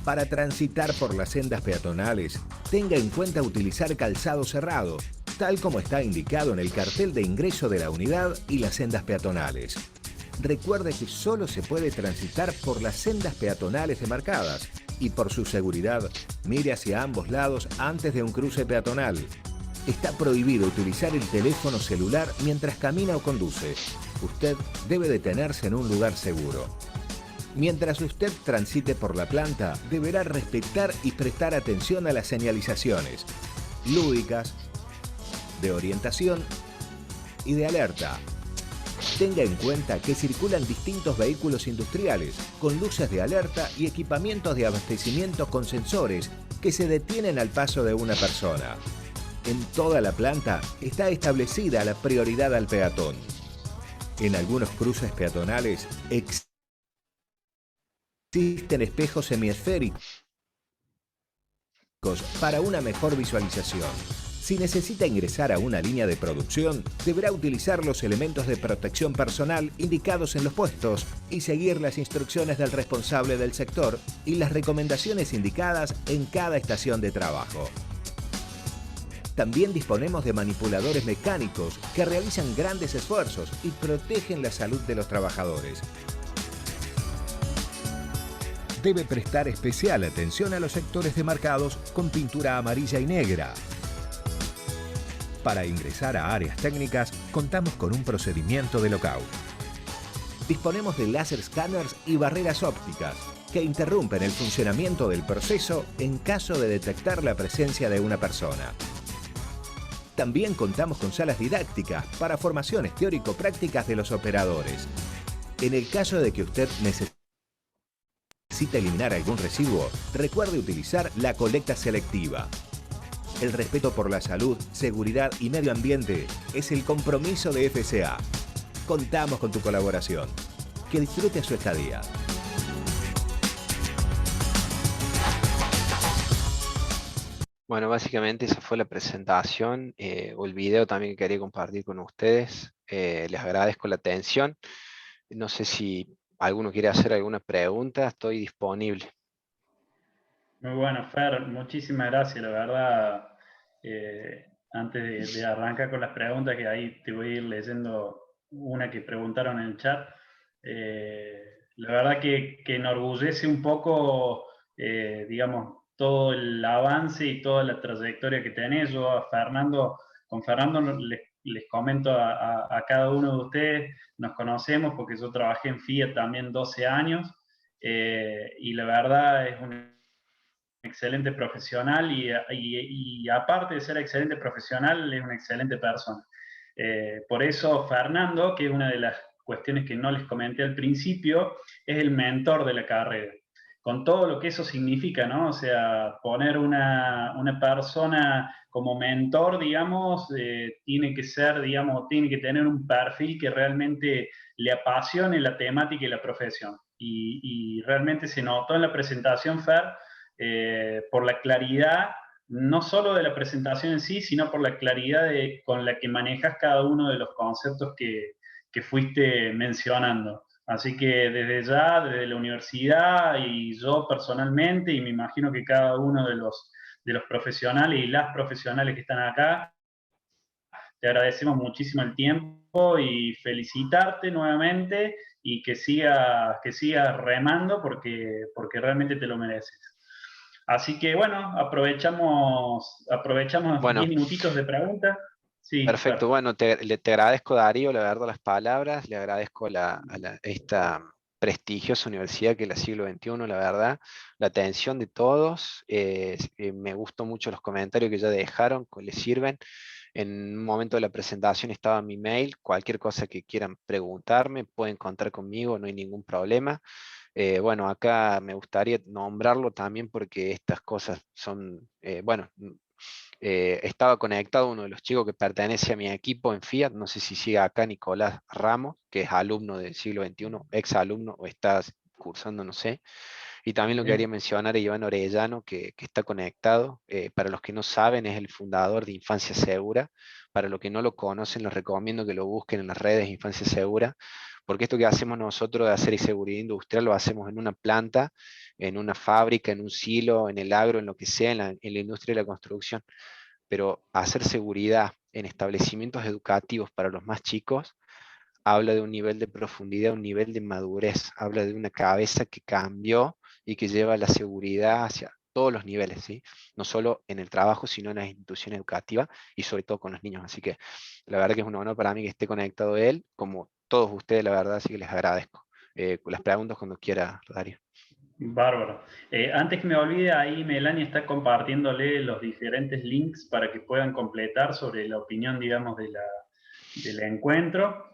Para transitar por las sendas peatonales, tenga en cuenta utilizar calzado cerrado, tal como está indicado en el cartel de ingreso de la unidad y las sendas peatonales. Recuerde que solo se puede transitar por las sendas peatonales demarcadas y por su seguridad, mire hacia ambos lados antes de un cruce peatonal. Está prohibido utilizar el teléfono celular mientras camina o conduce. Usted debe detenerse en un lugar seguro. Mientras usted transite por la planta, deberá respetar y prestar atención a las señalizaciones lúdicas, de orientación y de alerta. Tenga en cuenta que circulan distintos vehículos industriales con luces de alerta y equipamientos de abastecimiento con sensores que se detienen al paso de una persona. En toda la planta está establecida la prioridad al peatón. En algunos cruces peatonales existen espejos semiesféricos para una mejor visualización. Si necesita ingresar a una línea de producción, deberá utilizar los elementos de protección personal indicados en los puestos y seguir las instrucciones del responsable del sector y las recomendaciones indicadas en cada estación de trabajo. También disponemos de manipuladores mecánicos que realizan grandes esfuerzos y protegen la salud de los trabajadores. Debe prestar especial atención a los sectores demarcados con pintura amarilla y negra. Para ingresar a áreas técnicas, contamos con un procedimiento de lockout. Disponemos de láser scanners y barreras ópticas que interrumpen el funcionamiento del proceso en caso de detectar la presencia de una persona. También contamos con salas didácticas para formaciones teórico-prácticas de los operadores. En el caso de que usted necesite eliminar algún residuo, recuerde utilizar la colecta selectiva. El respeto por la salud, seguridad y medio ambiente es el compromiso de FCA. Contamos con tu colaboración. Que disfrute su estadía. Bueno, básicamente esa fue la presentación o el video también que quería compartir con ustedes. Les agradezco la atención. No sé si alguno quiere hacer alguna pregunta, estoy disponible. Muy bueno, Fer, muchísimas gracias, la verdad. Antes de arrancar con las preguntas, que ahí te voy a ir leyendo una que preguntaron en el chat. La verdad que enorgullece un poco, digamos, todo el avance y toda la trayectoria que tenés. Yo con Fernando les comento a cada uno de ustedes, nos conocemos porque yo trabajé en Fiat también 12 años, y la verdad es un excelente profesional y aparte de ser excelente profesional, es una excelente persona. Por eso Fernando, que es una de las cuestiones que no les comenté al principio, es el mentor de la carrera. Con todo lo que eso significa, ¿no? O sea, poner una persona como mentor, digamos, tiene que ser, digamos, tiene que tener un perfil que realmente le apasione la temática y la profesión. Y realmente se notó en la presentación, Fer, por la claridad, no solo de la presentación en sí, sino por la claridad con la que manejas cada uno de los conceptos que fuiste mencionando. Así que desde ya, desde la universidad y yo personalmente, y me imagino que cada uno de los profesionales y las profesionales que están acá, te agradecemos muchísimo el tiempo y felicitarte nuevamente y que sigas remando porque realmente te lo mereces. Así que bueno, aprovechamos Bueno, 10 minutitos de preguntas. Sí, perfecto. Bueno, te agradezco, Darío, la verdad, las palabras, le agradezco esta prestigiosa universidad que es la siglo XXI, la verdad, la atención de todos. Me gustó mucho los comentarios que ya dejaron, que les sirven. En un momento de la presentación estaba mi mail, cualquier cosa que quieran preguntarme, pueden contar conmigo, no hay ningún problema. Bueno, acá me gustaría nombrarlo también porque estas cosas son, bueno, Estaba conectado uno de los chicos que pertenece a mi equipo en Fiat, no sé si sigue acá, Nicolás Ramos, que es alumno del siglo XXI, ex alumno, o está cursando, no sé. Y también lo que quería mencionar es Iván Orellano, que está conectado. Para los que no saben, es el fundador de Infancia Segura. Para los que no lo conocen, los recomiendo que lo busquen en las redes Infancia Segura, porque esto que hacemos nosotros de hacer seguridad industrial lo hacemos en una planta, en una fábrica, en un silo, en el agro, en lo que sea, en la industria de la construcción. Pero hacer seguridad en establecimientos educativos para los más chicos habla de un nivel de profundidad, un nivel de madurez, habla de una cabeza que cambió y que lleva la seguridad hacia todos los niveles, ¿sí? No solo en el trabajo, sino en la institución educativa y sobre todo con los niños. Así que la verdad que es un honor para mí que esté conectado él, como todos ustedes, la verdad, así que les agradezco. Las preguntas cuando quiera, Darío. Bárbaro. Antes que me olvide, ahí Melanie está compartiéndole los diferentes links para que puedan completar sobre la opinión, digamos, del encuentro.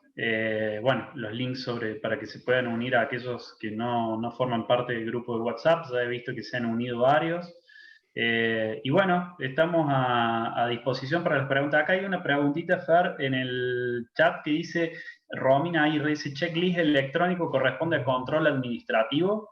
Bueno, los links para que se puedan unir a aquellos que no forman parte del grupo de WhatsApp. Ya he visto que se han unido varios. Y bueno, estamos a disposición para las preguntas. Acá hay una preguntita, Fer, en el chat que dice, Romina ahí dice, checklist electrónico corresponde a control administrativo.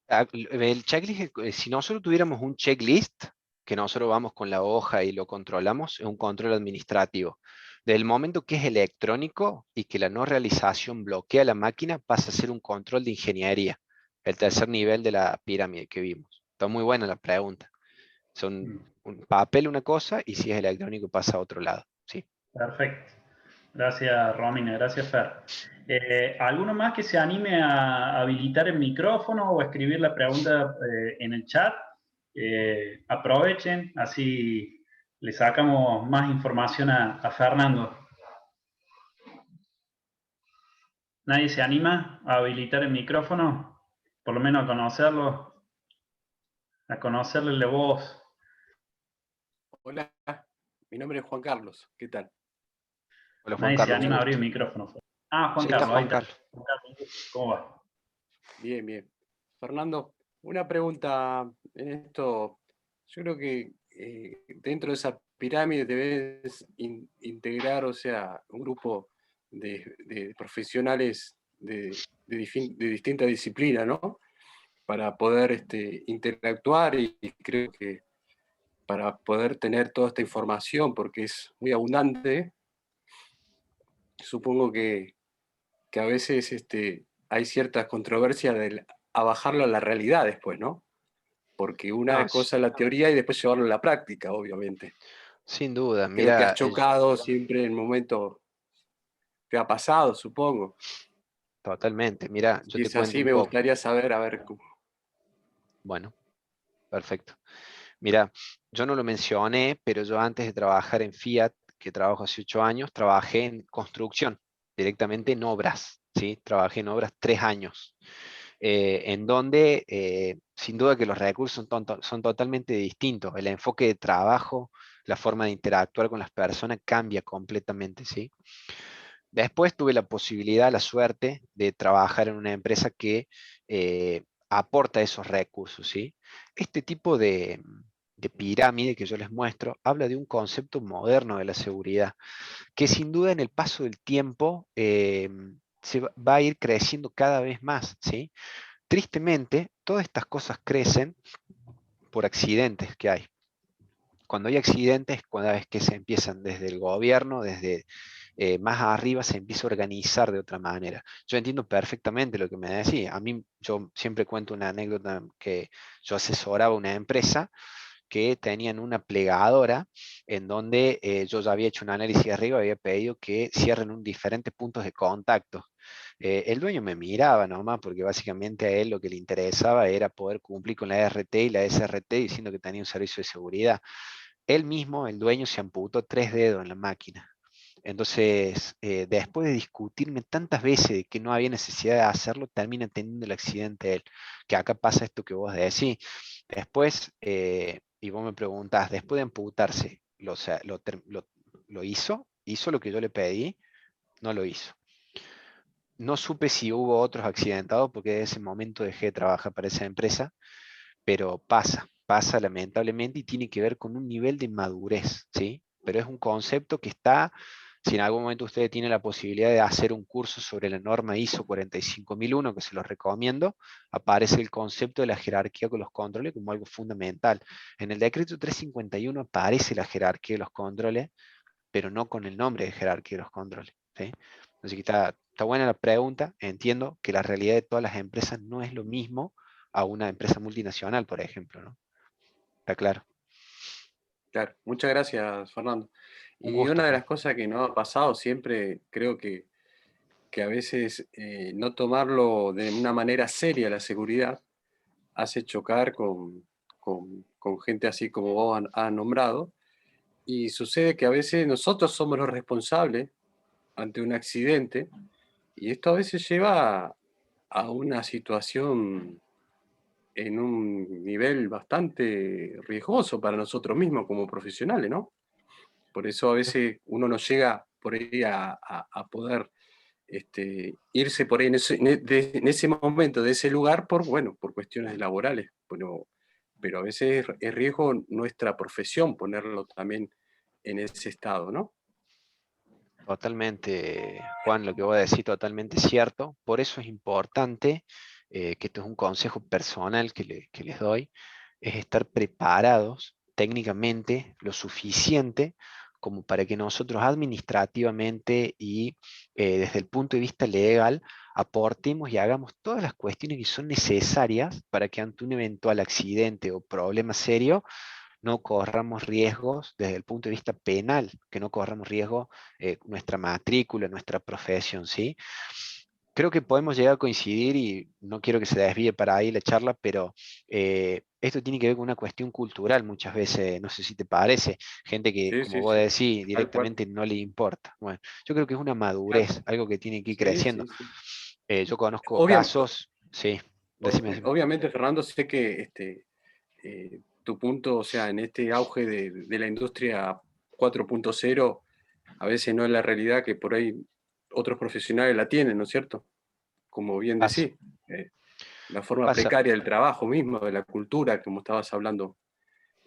El checklist, si nosotros tuviéramos un checklist, que nosotros vamos con la hoja y lo controlamos, es un control administrativo. Del momento que es electrónico y que la no realización bloquea la máquina, pasa a ser un control de ingeniería, el tercer nivel de la pirámide que vimos. Está muy buena la pregunta. Son un papel una cosa y si es electrónico pasa a otro lado. ¿Sí? Perfecto. Gracias, Romina. Gracias, Fer. ¿Alguno más que se anime a habilitar el micrófono o a escribir la pregunta en el chat? Aprovechen, así le sacamos más información a Fernando. ¿Nadie se anima a habilitar el micrófono? Por lo menos a conocerlo, a conocerle la voz. Hola, mi nombre es Juan Carlos. ¿Qué tal? Hola, Juan Nadie se Carlos. anima a abrir el micrófono. Juan Sí, Carlos, está ahí Juan está. Carlos. Juan Carlos, ¿cómo va? Bien, bien. Fernando, una pregunta en esto. Yo creo que dentro de esa pirámide debes integrar, o sea, un grupo de profesionales de distinta disciplina, ¿no? Para poder interactuar y creo que para poder tener toda esta información, porque es muy abundante, supongo que a veces hay cierta controversia a bajarlo a la realidad después, ¿no? Porque una No, cosa es la teoría y después llevarlo a la práctica, obviamente. sin duda. Creo que has Mira, chocado siempre en el momento que ha pasado, supongo. totalmente. Mira, yo Si te es cuento así, un me poco. gustaría saber, a ver, Bueno, perfecto. Mira, yo no lo mencioné, pero yo antes de trabajar en Fiat, que trabajo hace 8 años, trabajé en construcción, directamente en obras, ¿sí? Trabajé en obras 3 años, en donde sin duda que los recursos son totalmente distintos. El enfoque de trabajo, la forma de interactuar con las personas cambia completamente, ¿sí? Después tuve la posibilidad, la suerte de trabajar en una empresa que aporta esos recursos, ¿sí? Este tipo de pirámide que yo les muestro habla de un concepto moderno de la seguridad, que sin duda en el paso del tiempo va a ir creciendo cada vez más, ¿sí? Tristemente, todas estas cosas crecen por accidentes que hay. Cuando hay accidentes, cuando es que se empiezan desde el gobierno, desde más arriba se empieza a organizar de otra manera. Yo entiendo perfectamente lo que me decís. A mí, yo siempre cuento una anécdota que yo asesoraba una empresa que tenían una plegadora en donde yo ya había hecho un análisis de riesgo, había pedido que cierren diferentes puntos de contacto. El dueño me miraba nomás porque básicamente a él lo que le interesaba era poder cumplir con la RT y la SRT diciendo que tenía un servicio de seguridad. Él mismo, el dueño, se amputó 3 dedos en la máquina. Entonces, después de discutirme tantas veces de que no había necesidad de hacerlo, termina teniendo el accidente él. Que acá pasa esto que vos decís. Después, y vos me preguntás, después de amputarse, ¿lo hizo? ¿Hizo lo que yo le pedí? No lo hizo. No supe si hubo otros accidentados porque en ese momento dejé de trabajar para esa empresa, pero pasa pasa lamentablemente y tiene que ver con un nivel de madurez, ¿sí? Pero es un concepto que está, si en algún momento ustedes tienen la posibilidad de hacer un curso sobre la norma ISO 45001, que se los recomiendo, aparece el concepto de la jerarquía con los controles como algo fundamental. En el decreto 351 aparece la jerarquía de los controles, pero no con el nombre de jerarquía de los controles, ¿sí? Así que está buena la pregunta. Entiendo que la realidad de todas las empresas no es lo mismo a una empresa multinacional, por ejemplo, ¿no? Está claro. Claro, muchas gracias, Fernando. Un Y gusto, una de Juan. las cosas que nos ha pasado siempre, creo que a veces no tomarlo de una manera seria la seguridad hace chocar con gente así como vos has nombrado. Y sucede que a veces nosotros somos los responsables ante un accidente y esto a veces lleva a una situación en un nivel bastante riesgoso para nosotros mismos como profesionales, ¿no? Por eso a veces uno no llega por ahí a poder irse por ahí en ese momento, de ese lugar, bueno, por cuestiones laborales. Pero a veces es riesgo nuestra profesión ponerlo también en ese estado, ¿no? Totalmente, Juan, lo que voy a decir totalmente cierto. Por eso es importante, que esto es un consejo personal que les doy, es estar preparados técnicamente lo suficiente como para que nosotros administrativamente y desde el punto de vista legal aportemos y hagamos todas las cuestiones que son necesarias para que ante un eventual accidente o problema serio no corramos riesgos desde el punto de vista penal, que no corramos riesgo nuestra matrícula, nuestra profesión, ¿sí? Creo que podemos llegar a coincidir y no quiero que se desvíe para ahí la charla, pero esto tiene que ver con una cuestión cultural muchas veces, no sé si te parece, gente que, Sí, como sí, vos sí, decís, tal cual. directamente no le importa. Bueno, yo creo que es una Claro. madurez, algo que tiene que ir Sí, creciendo. sí, sí. Yo conozco Obvia- casos, sí, decime. Obviamente, Fernando, sé que tu punto, o sea, en este auge de la industria 4.0, a veces no es la realidad que por ahí otros profesionales la tienen, ¿no es cierto? Como bien Pasa, decís, la forma pasa. precaria del trabajo mismo, de la cultura, como estabas hablando.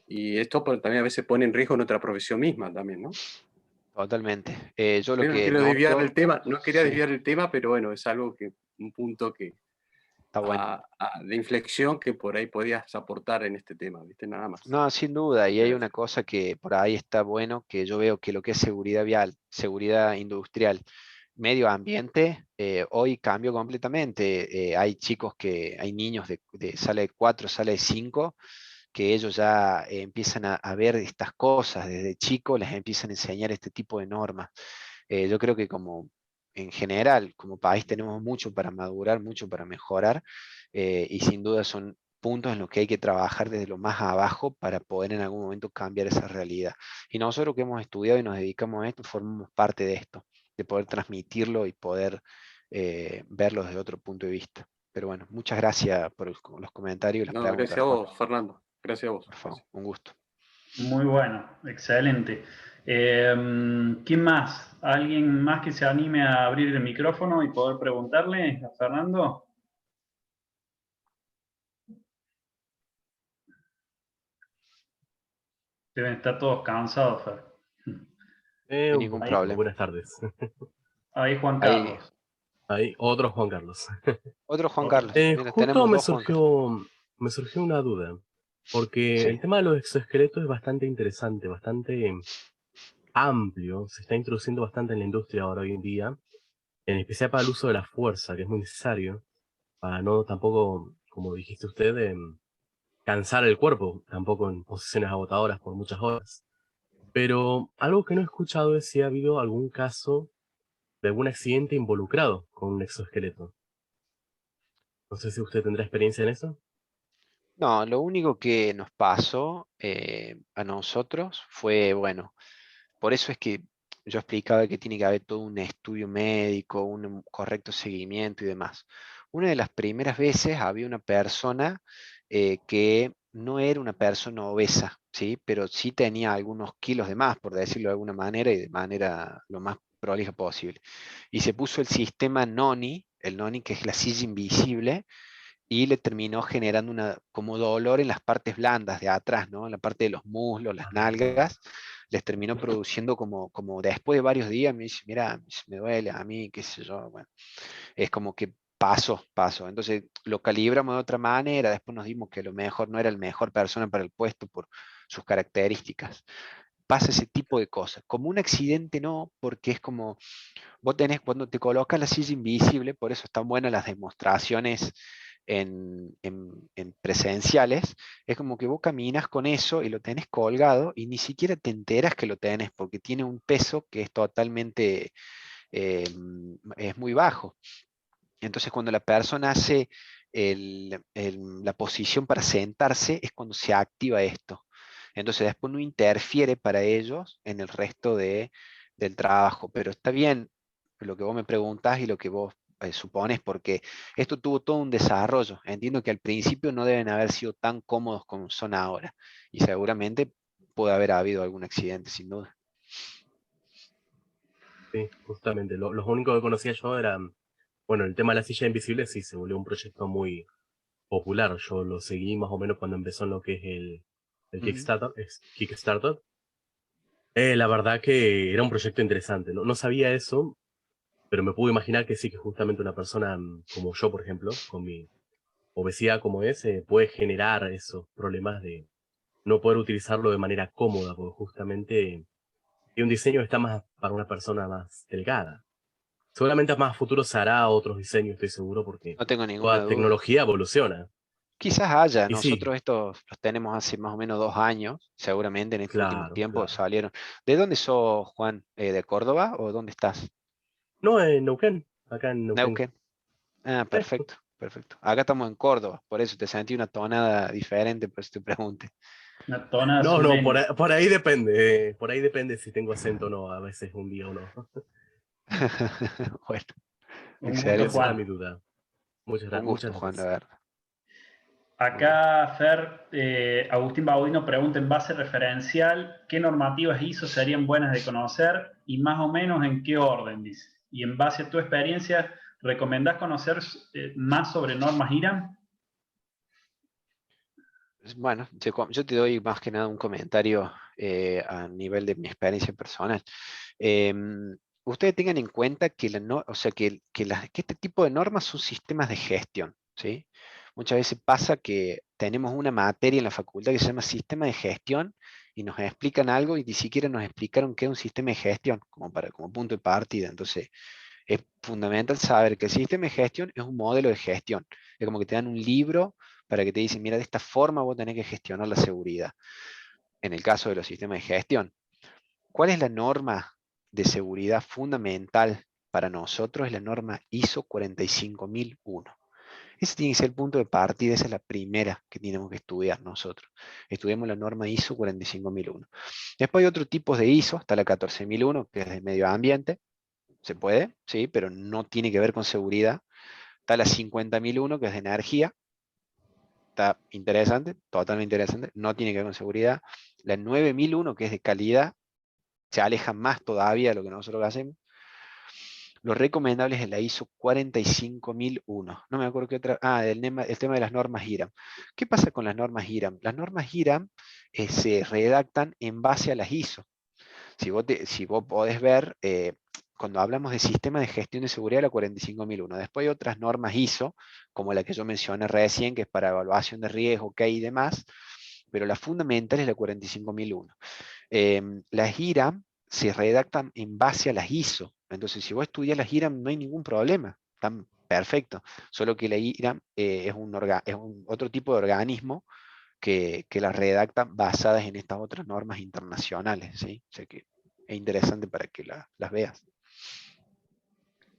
Y esto también a veces pone en riesgo nuestra profesión misma también, ¿no? Totalmente. Yo lo Yo no que quiero desviar noto, el tema, no quería sí, desviar el tema, pero bueno, es algo un punto está bueno. de inflexión que por ahí podías aportar en este tema, ¿viste? Nada más. No, sin duda, y Muchas hay una gracias. cosa que por ahí está bueno, que yo veo que lo que es seguridad vial, seguridad industrial, medio ambiente, hoy cambió completamente. Hay niños de sala de 4, sala de 5, que ellos ya empiezan a ver estas cosas, desde chicos les empiezan a enseñar este tipo de normas. Yo creo que como en general, como país tenemos mucho para madurar, mucho para mejorar, y sin duda son puntos en los que hay que trabajar desde lo más abajo para poder en algún momento cambiar esa realidad. Y nosotros que hemos estudiado y nos dedicamos a esto, formamos parte de esto, de poder transmitirlo y poder verlo desde otro punto de vista. Pero bueno, muchas gracias por los comentarios y las No, preguntas, gracias a Juan. vos, Fernando. Gracias a vos. Por favor, Gracias. un gusto. Muy bueno, excelente. ¿Quién más? ¿Alguien más que se anime a abrir el micrófono y poder preguntarle a Fernando? Deben estar todos cansados, Fer. No hay Un ningún poquito, problema. buenas tardes. Ahí Juan Hay Carlos. Ahí, otro Juan Carlos. otro Juan Otro. Carlos. Mira, Justo tenemos dos Juan Carlos. me surgió una duda, porque Sí. el tema de los exoesqueletos es bastante interesante, bastante amplio, se está introduciendo bastante en la industria ahora hoy en día, en especial para el uso de la fuerza, que es muy necesario, para no tampoco, como dijiste usted, cansar el cuerpo, tampoco en posiciones agotadoras por muchas horas. Pero algo que no he escuchado es si ha habido algún caso de algún accidente involucrado con un exoesqueleto. No sé si usted tendrá experiencia en eso. No, lo único que nos pasó a nosotros fue, bueno, por eso es que yo explicaba que tiene que haber todo un estudio médico, un correcto seguimiento y demás. Una de las primeras veces había una persona que no era una persona obesa, ¿sí? Pero sí tenía algunos kilos de más, por decirlo de alguna manera, y de manera lo más prolija posible. Y se puso el sistema NONI, el NONI que es la silla invisible, y le terminó generando como dolor en las partes blandas de atrás, ¿no? En la parte de los muslos, las nalgas, les terminó produciendo como después de varios días, me dice, mira, me duele a mí, qué sé yo, bueno, es como que pasó. Entonces lo calibramos de otra manera, después nos dimos que a lo mejor no era la mejor persona para el puesto por sus características. Pasa ese tipo de cosas. Como un accidente no, porque es como, vos tenés, cuando te colocas la silla invisible, por eso están buenas las demostraciones en presenciales, es como que vos caminas con eso y lo tenés colgado y ni siquiera te enteras que lo tenés, porque tiene un peso que es totalmente, es muy bajo. Entonces cuando la persona hace la posición para sentarse, es cuando se activa esto. Entonces después no interfiere para ellos en el resto del trabajo. Pero está bien lo que vos me preguntás y lo que vos supones, porque esto tuvo todo un desarrollo. Entiendo que al principio no deben haber sido tan cómodos como son ahora. Y seguramente puede haber habido algún accidente, sin duda. Sí, justamente. Los únicos que conocía yo eran, bueno, el tema de la silla invisible sí se volvió un proyecto muy popular. Yo lo seguí más o menos cuando empezó en lo que es el Ujú. Kickstarter. La verdad que era un proyecto interesante. No sabía eso, pero me pude imaginar que sí, que justamente una persona como yo, por ejemplo, con mi obesidad como es, puede generar esos problemas de no poder utilizarlo de manera cómoda, porque justamente un diseño está más para una persona más delgada. Seguramente más a futuro se hará otros diseños, estoy seguro, porque No tengo ninguna toda duda. tecnología evoluciona. Quizás haya, Y sí, nosotros estos los tenemos hace más o menos 2 años, seguramente en este último claro, tiempo claro. salieron. ¿De dónde sos, Juan? ¿De Córdoba o dónde estás? No, en Neuquén, acá en Neuquén. Neuquén. Ah, perfecto. Acá estamos en Córdoba, por eso te sentí una tonada diferente, por eso te pregunté. Una tonada No, sureña. por ahí depende. Por ahí depende si tengo acento o no, a veces un día o no. Bueno, Un gusto, Esa excelente. era mi Juan. duda. Un Muchas gusto, Juan, la gracias. verdad. Bueno, Acá, Fer, Agustín Baudino pregunta en base referencial, ¿qué normativas ISO serían buenas de conocer y más o menos en qué orden, dice? Y en base a tu experiencia, ¿recomendás conocer más sobre normas IRAM? bueno, yo te doy más que nada un comentario a nivel de mi experiencia personal. Ustedes tengan en cuenta que, o sea, que este tipo de normas son sistemas de gestión, ¿sí? Muchas veces pasa que tenemos una materia en la facultad que se llama sistema de gestión y nos explican algo y ni siquiera nos explicaron qué es un sistema de gestión como punto de partida. Entonces, es fundamental saber que el sistema de gestión es un modelo de gestión. Es como que te dan un libro para que te dicen, mira, de esta forma vos tenés que gestionar la seguridad. En el caso de los sistemas de gestión, ¿cuál es la norma de seguridad fundamental para nosotros? Es la norma ISO 45001. Ese tiene que ser el punto de partida, esa es la primera que tenemos que estudiar nosotros. Estudiamos la norma ISO 45001. Después hay otros tipos de ISO, está la 14001, que es de medio ambiente, se puede, sí, pero no tiene que ver con seguridad. Está la 50001, que es de energía, está interesante, totalmente interesante, no tiene que ver con seguridad. La 9001, que es de calidad, se aleja más todavía de lo que nosotros hacemos. Lo recomendable es la ISO 45001. No me acuerdo qué otra. Ah, el tema de las normas IRAM. ¿Qué pasa con las normas IRAM? Las normas IRAM se redactan en base a las ISO. Si vos podés ver, cuando hablamos de sistema de gestión de seguridad, la 45001. Después hay otras normas ISO, como la que yo mencioné recién, que es para evaluación de riesgo, OK y demás, pero la fundamental es la 45001. Las IRAM se redactan en base a las ISO. Entonces, si vos estudias las IRAM, no hay ningún problema. Están perfecto. Solo que la IRAM es un otro tipo de organismo que las redactan basadas en estas otras normas internacionales, ¿sí? O sea que es interesante para que las veas.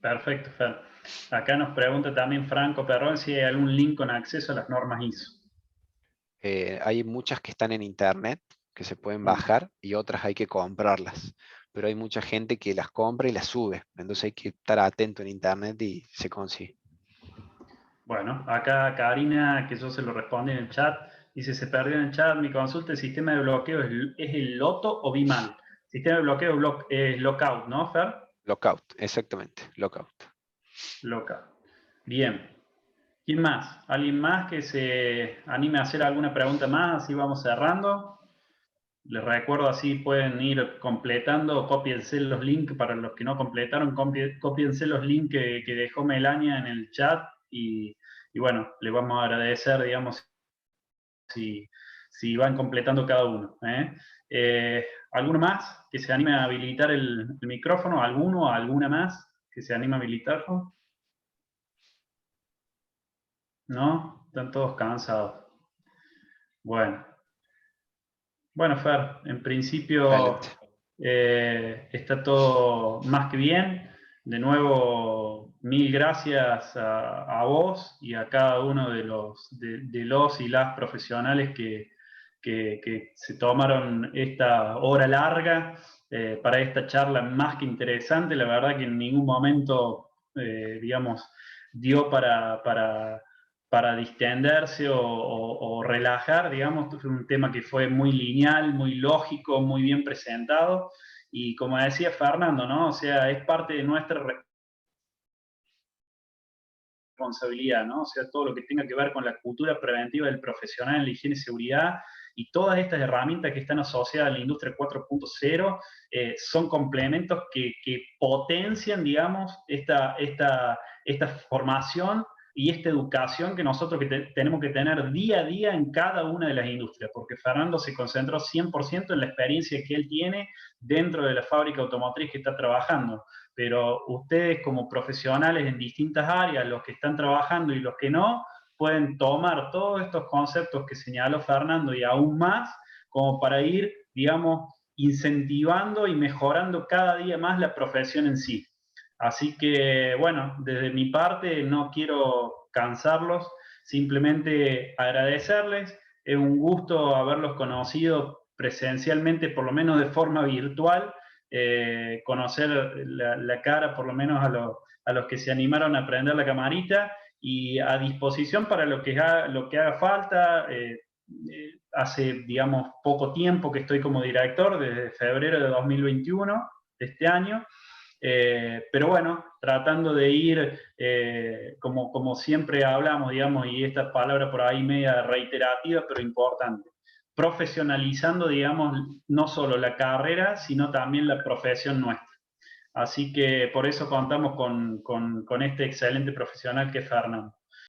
Perfecto, Fer. Acá nos pregunta también Franco Perrón si hay algún link con acceso a las normas ISO. Hay muchas que están en internet, que se pueden Mm. bajar, y otras hay que comprarlas. Pero hay mucha gente que las compra y las sube. Entonces hay que estar atento en internet y se consigue. Bueno, acá Karina, que yo se lo respondí en el chat, dice, se perdió en el chat, mi consulta, ¿el sistema de bloqueo es el LOTO o BIMAL? Sistema de bloqueo es lockout, ¿no, Fer? Lockout, exactamente, lockout. Lockout. Bien. ¿Quién más? ¿Alguien más que se anime a hacer alguna pregunta más? Así vamos cerrando. Les recuerdo, así pueden ir completando, cópiense los links para los que no completaron, cópiense los links que dejó Melania en el chat y bueno, les vamos a agradecer, digamos, si van completando cada uno. ¿Alguno más que se anime a habilitar el micrófono? ¿Alguno o alguna más que se anime a habilitarlo? ¿No? Están todos cansados. Bueno, Fer, en principio está todo más que bien. De nuevo, mil gracias a vos y a cada uno de los y las profesionales que se tomaron esta hora larga para esta charla más que interesante. La verdad que en ningún momento, digamos, dio para distenderse o relajar, digamos. Fue un tema que fue muy lineal, muy lógico, muy bien presentado, y como decía Fernando, ¿no? O sea, es parte de nuestra responsabilidad, ¿no? O sea, todo lo que tenga que ver con la cultura preventiva del profesional en la higiene y seguridad, y todas estas herramientas que están asociadas a la industria 4.0 son complementos que potencian, digamos, esta formación y esta educación que nosotros tenemos que tener día a día en cada una de las industrias, porque Fernando se concentró 100% en la experiencia que él tiene dentro de la fábrica automotriz que está trabajando, pero ustedes como profesionales en distintas áreas, los que están trabajando y los que no, pueden tomar todos estos conceptos que señaló Fernando y aún más, como para ir, digamos, incentivando y mejorando cada día más la profesión en sí. Así que, bueno, desde mi parte no quiero cansarlos, simplemente agradecerles. Es un gusto haberlos conocido presencialmente, por lo menos de forma virtual, conocer la cara, por lo menos a los que se animaron a prender la camarita, y a disposición para lo que haga falta. Hace, digamos, poco tiempo que estoy como director, desde febrero de 2021, de este año. Pero bueno, tratando de ir, como siempre hablamos, digamos, y esta palabra por ahí media reiterativa, pero importante, profesionalizando, digamos, no solo la carrera, sino también la profesión nuestra. Así que por eso contamos con este excelente profesional que es Fernando.